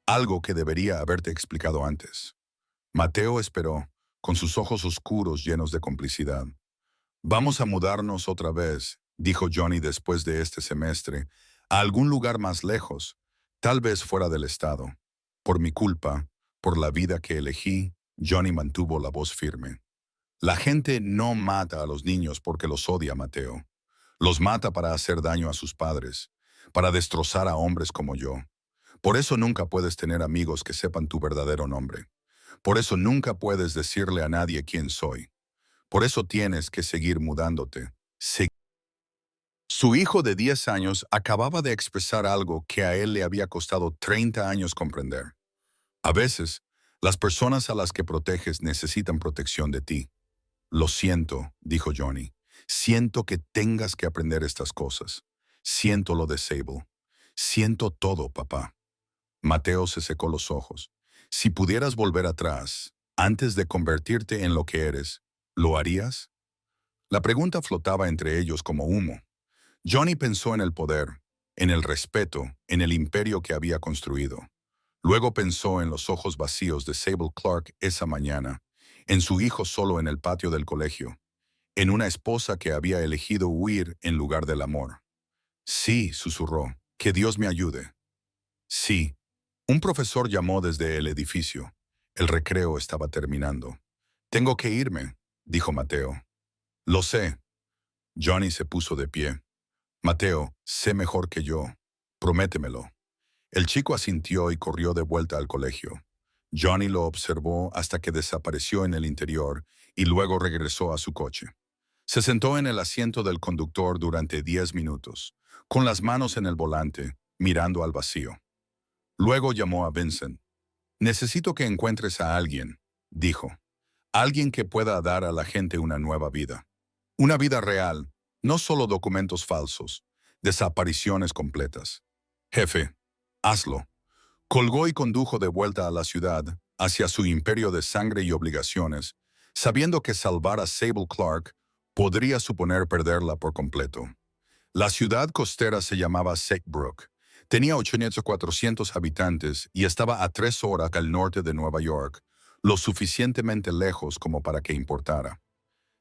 Algo que debería haberte explicado antes. Mateo esperó, con sus ojos oscuros llenos de complicidad. Vamos a mudarnos otra vez, dijo Johnny después de este semestre, a algún lugar más lejos, tal vez fuera del estado. Por mi culpa, por la vida que elegí, Johnny mantuvo la voz firme. La gente no mata a los niños porque los odia, Mateo. Los mata para hacer daño a sus padres, para destrozar a hombres como yo. Por eso nunca puedes tener amigos que sepan tu verdadero nombre. Por eso nunca puedes decirle a nadie quién soy. Por eso tienes que seguir mudándote. Su hijo de 10 años acababa de expresar algo que a él le había costado 30 años comprender. A veces, las personas a las que proteges necesitan protección de ti. Lo siento, dijo Johnny. Siento que tengas que aprender estas cosas. Siento lo de Sable. Siento todo, papá. Mateo se secó los ojos. Si pudieras volver atrás, antes de convertirte en lo que eres, ¿lo harías? La pregunta flotaba entre ellos como humo. Johnny pensó en el poder, en el respeto, en el imperio que había construido. Luego pensó en los ojos vacíos de Sable Clark esa mañana, en su hijo solo en el patio del colegio, en una esposa que había elegido huir en lugar del amor. Sí, susurró, que Dios me ayude. Sí. Un profesor llamó desde el edificio. El recreo estaba terminando. Tengo que irme, dijo Mateo. Lo sé. Johnny se puso de pie. Mateo, sé mejor que yo. Prométemelo. El chico asintió y corrió de vuelta al colegio. Johnny lo observó hasta que desapareció en el interior y luego regresó a su coche. Se sentó en el asiento del conductor durante 10 minutos, con las manos en el volante, mirando al vacío. Luego llamó a Vincent. Necesito que encuentres a alguien, dijo. Alguien que pueda dar a la gente una nueva vida. Una vida real, no solo documentos falsos, desapariciones completas. Jefe, hazlo. Colgó y condujo de vuelta a la ciudad, hacia su imperio de sangre y obligaciones, sabiendo que salvar a Sable Clark podría suponer perderla por completo. La ciudad costera se llamaba Saybrook. Tenía 800-400 habitantes y estaba a 3 horas al norte de Nueva York, lo suficientemente lejos como para que importara.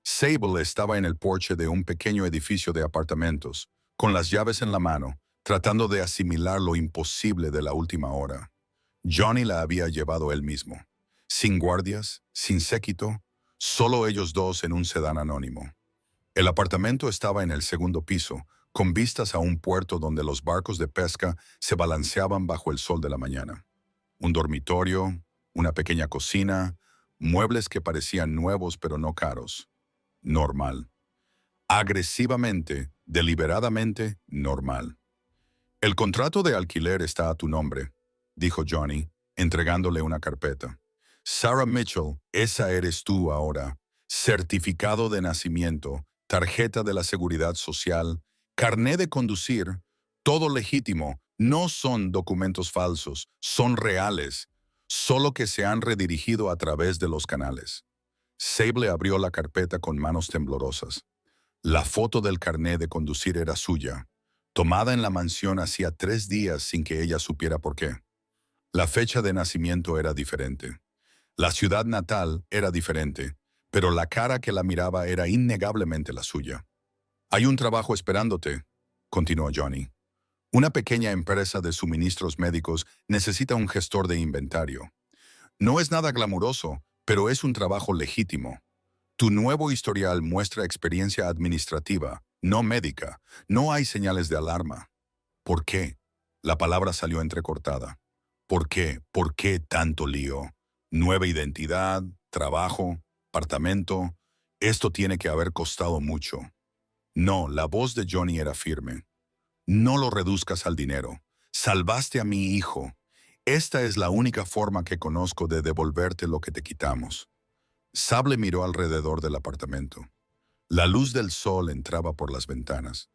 Sable estaba en el porche de un pequeño edificio de apartamentos, con las llaves en la mano, tratando de asimilar lo imposible de la última hora. Johnny la había llevado él mismo. Sin guardias, sin séquito, solo ellos dos en un sedán anónimo. El apartamento estaba en el segundo piso, con vistas a un puerto donde los barcos de pesca se balanceaban bajo el sol de la mañana. Un dormitorio, una pequeña cocina, muebles que parecían nuevos pero no caros. Normal. Agresivamente, deliberadamente normal. El contrato de alquiler está a tu nombre, dijo Johnny, entregándole una carpeta. Sarah Mitchell, esa eres tú ahora. Certificado de nacimiento, tarjeta de la Seguridad Social, carné de conducir, todo legítimo. No son documentos falsos, son reales, solo que se han redirigido a través de los canales. Sable abrió la carpeta con manos temblorosas. La foto del carné de conducir era suya, tomada en la mansión hacía 3 días sin que ella supiera por qué. La fecha de nacimiento era diferente. La ciudad natal era diferente, pero la cara que la miraba era innegablemente la suya. Hay un trabajo esperándote, continuó Johnny. Una pequeña empresa de suministros médicos necesita un gestor de inventario. No es nada glamuroso, pero es un trabajo legítimo. Tu nuevo historial muestra experiencia administrativa, no médica. No hay señales de alarma. ¿Por qué? La palabra salió entrecortada. ¿Por qué? ¿Por qué tanto lío? Nueva identidad, trabajo, apartamento. Esto tiene que haber costado mucho. No, la voz de Johnny era firme. No lo reduzcas al dinero. Salvaste a mi hijo. Esta es la única forma que conozco de devolverte lo que te quitamos. Sable miró alrededor del apartamento. La luz del sol entraba por las ventanas.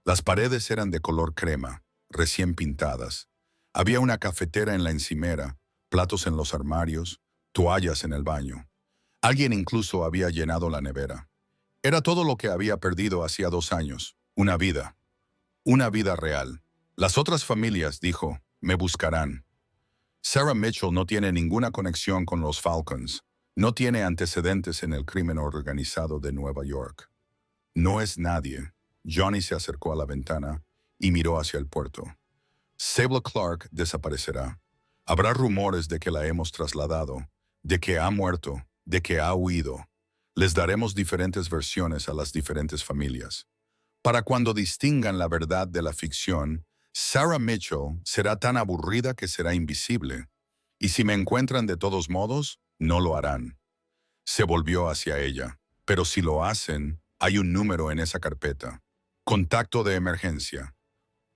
Las paredes eran de color crema, recién pintadas. Había una cafetera en la encimera, platos en los armarios, toallas en el baño. Alguien incluso había llenado la nevera. Era todo lo que había perdido hacía 2 años, una vida. Una vida real. Las otras familias, dijo, me buscarán. Sarah Mitchell no tiene ninguna conexión con los Falcons. No tiene antecedentes en el crimen organizado de Nueva York. No es nadie. Johnny se acercó a la ventana y miró hacia el puerto. Sable Clark desaparecerá. Habrá rumores de que la hemos trasladado, de que ha muerto, de que ha huido. Les daremos diferentes versiones a las diferentes familias. Para cuando distingan la verdad de la ficción, Sarah Mitchell será tan aburrida que será invisible. Y si me encuentran de todos modos, no lo harán. Se volvió hacia ella. Pero si lo hacen, hay un número en esa carpeta. Contacto de emergencia.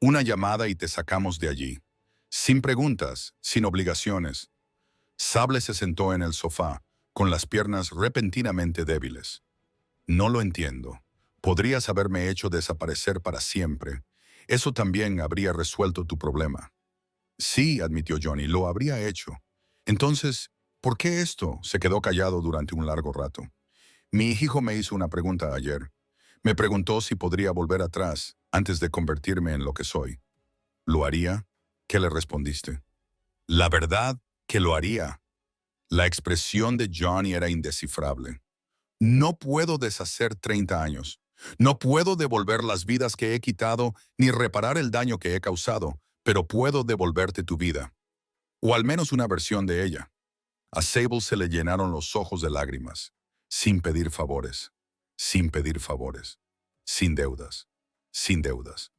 Una llamada y te sacamos de allí. Sin preguntas, sin obligaciones. Sable se sentó en el sofá, con las piernas repentinamente débiles. No lo entiendo. Podrías haberme hecho desaparecer para siempre. Eso también habría resuelto tu problema. Sí, admitió Johnny, lo habría hecho. Entonces, ¿por qué esto? Se quedó callado durante un largo rato. Mi hijo me hizo una pregunta ayer. Me preguntó si podría volver atrás antes de convertirme en lo que soy. ¿Lo haría? ¿Qué le respondiste? La verdad que lo haría. La expresión de Johnny era indescifrable. No puedo deshacer 30 años. No puedo devolver las vidas que he quitado ni reparar el daño que he causado, pero puedo devolverte tu vida. O al menos una versión de ella. A Sable se le llenaron los ojos de lágrimas. Sin pedir favores. Sin pedir favores. Sin deudas. Sin deudas.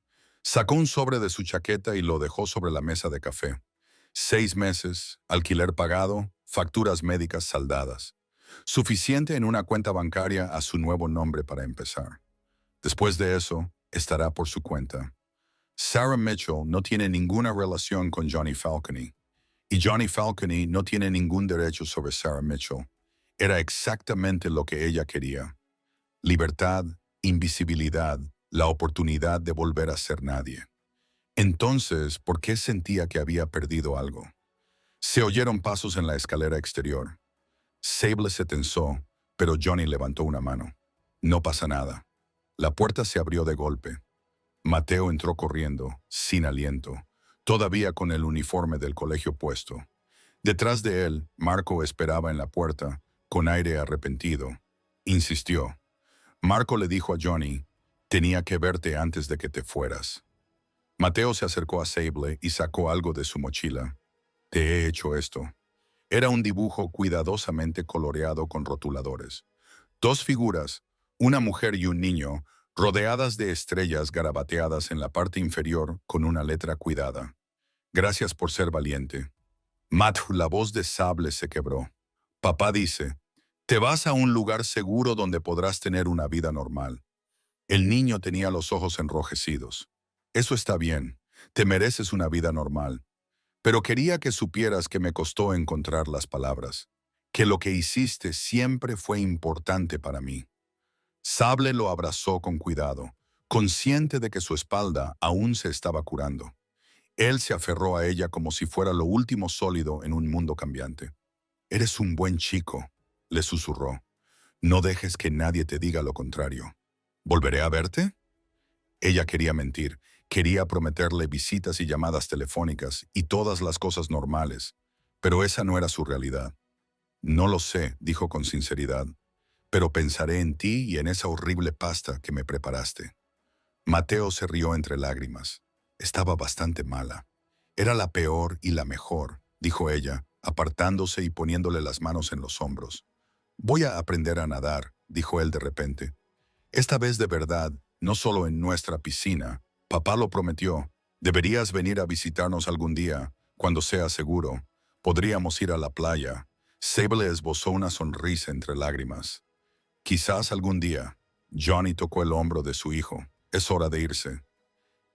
Sacó un sobre de su chaqueta y lo dejó sobre la mesa de café. 6 meses, alquiler pagado, facturas médicas saldadas. Suficiente en una cuenta bancaria a su nuevo nombre para empezar. Después de eso, estará por su cuenta. Sarah Mitchell no tiene ninguna relación con Johnny Falcone. Y Johnny Falcone no tiene ningún derecho sobre Sarah Mitchell. Era exactamente lo que ella quería. Libertad, invisibilidad, la oportunidad de volver a ser nadie. Entonces, ¿por qué sentía que había perdido algo? Se oyeron pasos en la escalera exterior. Sable se tensó, pero Johnny levantó una mano. No pasa nada. La puerta se abrió de golpe. Mateo entró corriendo, sin aliento, todavía con el uniforme del colegio puesto. Detrás de él, Marco esperaba en la puerta, con aire arrepentido. Insistió. Marco le dijo a Johnny, tenía que verte antes de que te fueras. Mateo se acercó a Sable y sacó algo de su mochila. Te he hecho esto. Era un dibujo cuidadosamente coloreado con rotuladores. 2 figuras, una mujer y un niño, rodeadas de estrellas garabateadas en la parte inferior con una letra cuidada. Gracias por ser valiente. Matt, la voz de Sable se quebró. Papá dice, te vas a un lugar seguro donde podrás tener una vida normal. El niño tenía los ojos enrojecidos. Eso está bien. Te mereces una vida normal. Pero quería que supieras que me costó encontrar las palabras, que lo que hiciste siempre fue importante para mí. Sable lo abrazó con cuidado, consciente de que su espalda aún se estaba curando. Él se aferró a ella como si fuera lo último sólido en un mundo cambiante. «Eres un buen chico», le susurró. «No dejes que nadie te diga lo contrario. ¿Volveré a verte?» Ella quería mentir, quería prometerle visitas y llamadas telefónicas y todas las cosas normales, pero esa no era su realidad. «No lo sé», dijo con sinceridad, «pero pensaré en ti y en esa horrible pasta que me preparaste». Mateo se rió entre lágrimas. Estaba bastante mala. «Era la peor y la mejor», dijo ella, apartándose y poniéndole las manos en los hombros. «Voy a aprender a nadar», dijo él de repente. «Esta vez de verdad, no solo en nuestra piscina. Papá lo prometió. Deberías venir a visitarnos algún día, cuando sea seguro. Podríamos ir a la playa». Sable esbozó una sonrisa entre lágrimas. «Quizás algún día». Johnny tocó el hombro de su hijo. «Es hora de irse».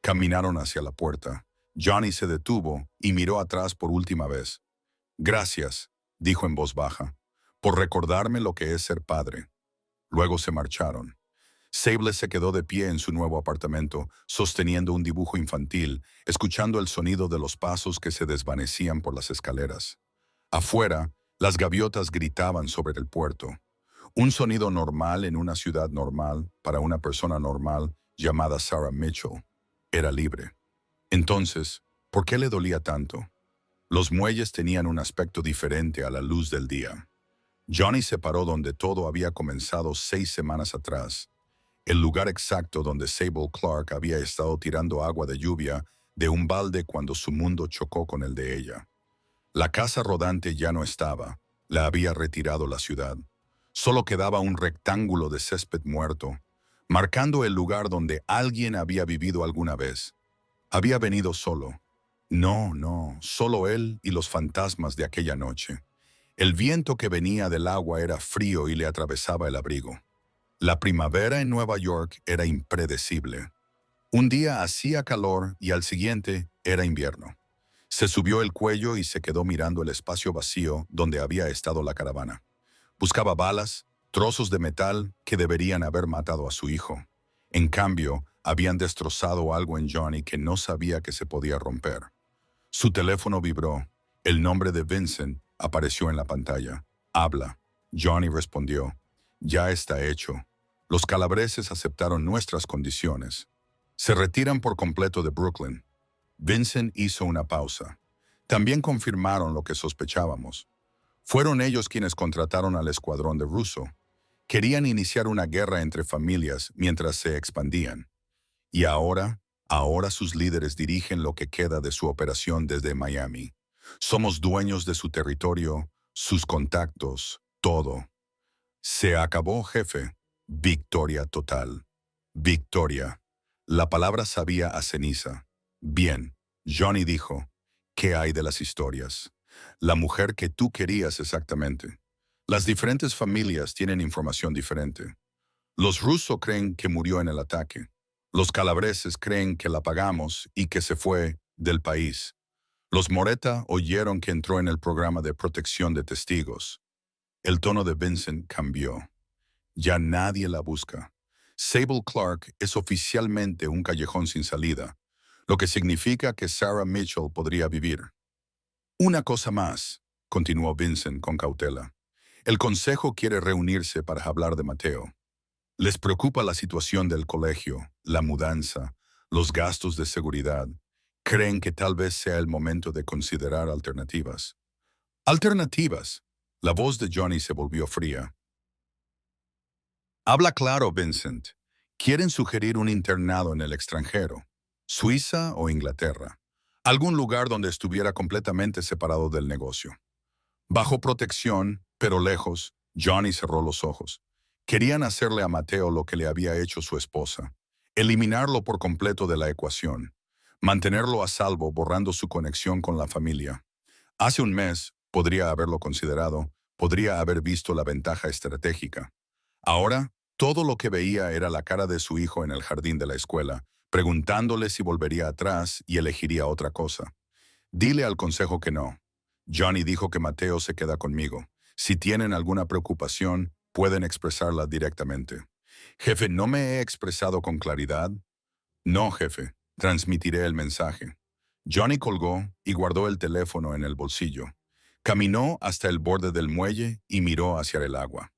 Caminaron hacia la puerta. Johnny se detuvo y miró atrás por última vez. «Gracias», dijo en voz baja, «por recordarme lo que es ser padre». Luego se marcharon. Sable se quedó de pie en su nuevo apartamento, sosteniendo un dibujo infantil, escuchando el sonido de los pasos que se desvanecían por las escaleras. Afuera, las gaviotas gritaban sobre el puerto. Un sonido normal en una ciudad normal, para una persona normal, llamada Sarah Mitchell. Era libre. Entonces, ¿por qué le dolía tanto? Los muelles tenían un aspecto diferente a la luz del día. Johnny se paró donde todo había comenzado 6 semanas atrás, el lugar exacto donde Sable Clark había estado tirando agua de lluvia de un balde cuando su mundo chocó con el de ella. La casa rodante ya no estaba, la había retirado la ciudad. Solo quedaba un rectángulo de césped muerto, marcando el lugar donde alguien había vivido alguna vez. Había venido solo. No, solo él y los fantasmas de aquella noche. El viento que venía del agua era frío y le atravesaba el abrigo. La primavera en Nueva York era impredecible. Un día hacía calor y al siguiente era invierno. Se subió el cuello y se quedó mirando el espacio vacío donde había estado la caravana. Buscaba balas, trozos de metal que deberían haber matado a su hijo. En cambio, habían destrozado algo en Johnny que no sabía que se podía romper. Su teléfono vibró. El nombre de Vincent apareció en la pantalla. «Habla». Johnny respondió. «Ya está hecho. Los calabreses aceptaron nuestras condiciones. Se retiran por completo de Brooklyn». Vincent hizo una pausa. «También confirmaron lo que sospechábamos. Fueron ellos quienes contrataron al escuadrón de Russo. Querían iniciar una guerra entre familias mientras se expandían. Y ahora sus líderes dirigen lo que queda de su operación desde Miami. Somos dueños de su territorio, sus contactos, todo. Se acabó, jefe. Victoria total. Victoria». La palabra sabía a ceniza. «Bien», Johnny dijo. «¿Qué hay de las historias?» «La mujer que tú querías exactamente. Las diferentes familias tienen información diferente. Los rusos creen que murió en el ataque. Los calabreses creen que la pagamos y que se fue del país. Los Moreta oyeron que entró en el programa de protección de testigos». El tono de Vincent cambió. «Ya nadie la busca. Sable Clark es oficialmente un callejón sin salida, lo que significa que Sarah Mitchell podría vivir». «Una cosa más», continuó Vincent con cautela. «El consejo quiere reunirse para hablar de Mateo. Les preocupa la situación del colegio, la mudanza, los gastos de seguridad. Creen que tal vez sea el momento de considerar alternativas». «¿Alternativas?». La voz de Johnny se volvió fría. «Habla claro, Vincent. Quieren sugerir un internado en el extranjero. Suiza o Inglaterra. Algún lugar donde estuviera completamente separado del negocio. Bajo protección, pero lejos». Johnny cerró los ojos. Querían hacerle a Mateo lo que le había hecho su esposa. Eliminarlo por completo de la ecuación. Mantenerlo a salvo borrando su conexión con la familia. Hace un mes, podría haberlo considerado, podría haber visto la ventaja estratégica. Ahora, todo lo que veía era la cara de su hijo en el jardín de la escuela, preguntándole si volvería atrás y elegiría otra cosa. Dile al consejo que no. Johnny dijo que Mateo se queda conmigo. Si tienen alguna preocupación, pueden expresarla directamente. Jefe, ¿no me he expresado con claridad? No, jefe. Transmitiré el mensaje. Johnny colgó y guardó el teléfono en el bolsillo. Caminó hasta el borde del muelle y miró hacia el agua.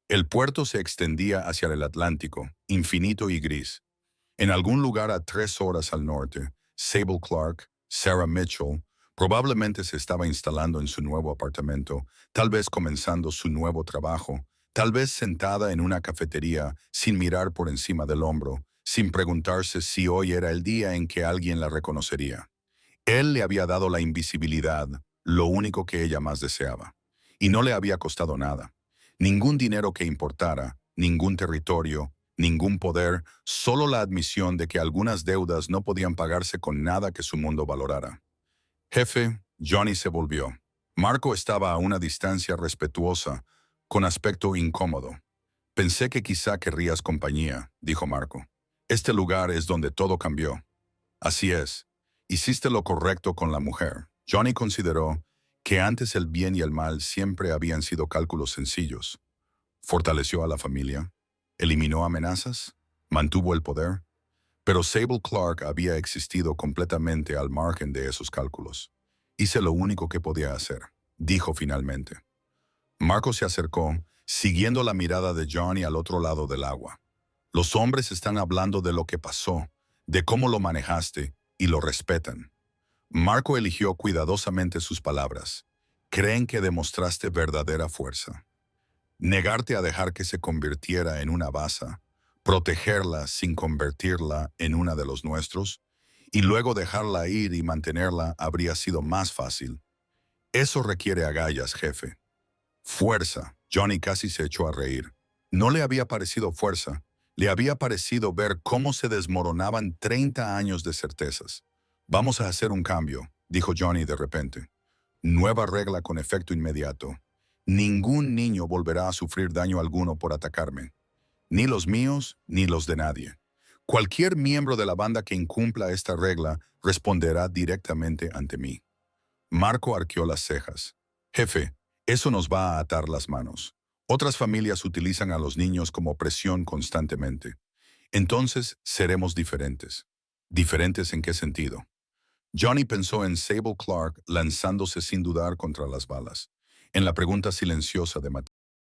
El puerto se extendía hacia el Atlántico, infinito y gris. En algún lugar a 3 horas al norte, Sable Clark, Sarah Mitchell, probablemente se estaba instalando en su nuevo apartamento, tal vez comenzando su nuevo trabajo, tal vez sentada en una cafetería sin mirar por encima del hombro, sin preguntarse si hoy era el día en que alguien la reconocería. Él le había dado la invisibilidad, lo único que ella más deseaba. Y no le había costado nada. Ningún dinero que importara, ningún territorio, ningún poder, solo la admisión de que algunas deudas no podían pagarse con nada que su mundo valorara. Jefe, Johnny se volvió. Marco estaba a una distancia respetuosa, con aspecto incómodo. Pensé que quizá querrías compañía, dijo Marco. Este lugar es donde todo cambió. Así es. Hiciste lo correcto con la mujer. Johnny consideró que antes el bien y el mal siempre habían sido cálculos sencillos. Fortaleció a la familia, eliminó amenazas, mantuvo el poder, pero Sable Clark había existido completamente al margen de esos cálculos. Hice lo único que podía hacer, dijo finalmente. Marco se acercó, siguiendo la mirada de Johnny al otro lado del agua. Los hombres están hablando de lo que pasó, de cómo lo manejaste, y lo respetan. Marco eligió cuidadosamente sus palabras. Creen que demostraste verdadera fuerza. Negarte a dejar que se convirtiera en una baza, protegerla sin convertirla en una de los nuestros, y luego dejarla ir y mantenerla habría sido más fácil. Eso requiere agallas, jefe. Fuerza. Johnny casi se echó a reír. No le había parecido fuerza, le había parecido ver cómo se desmoronaban 30 años de certezas. Vamos a hacer un cambio, dijo Johnny de repente. Nueva regla con efecto inmediato. Ningún niño volverá a sufrir daño alguno por atacarme. Ni los míos, ni los de nadie. Cualquier miembro de la banda que incumpla esta regla responderá directamente ante mí. Marco arqueó las cejas. Jefe, eso nos va a atar las manos. Otras familias utilizan a los niños como presión constantemente. Entonces, seremos diferentes. ¿Diferentes en qué sentido? Johnny pensó en Sable Clark lanzándose sin dudar contra las balas, en la pregunta silenciosa de Mateo.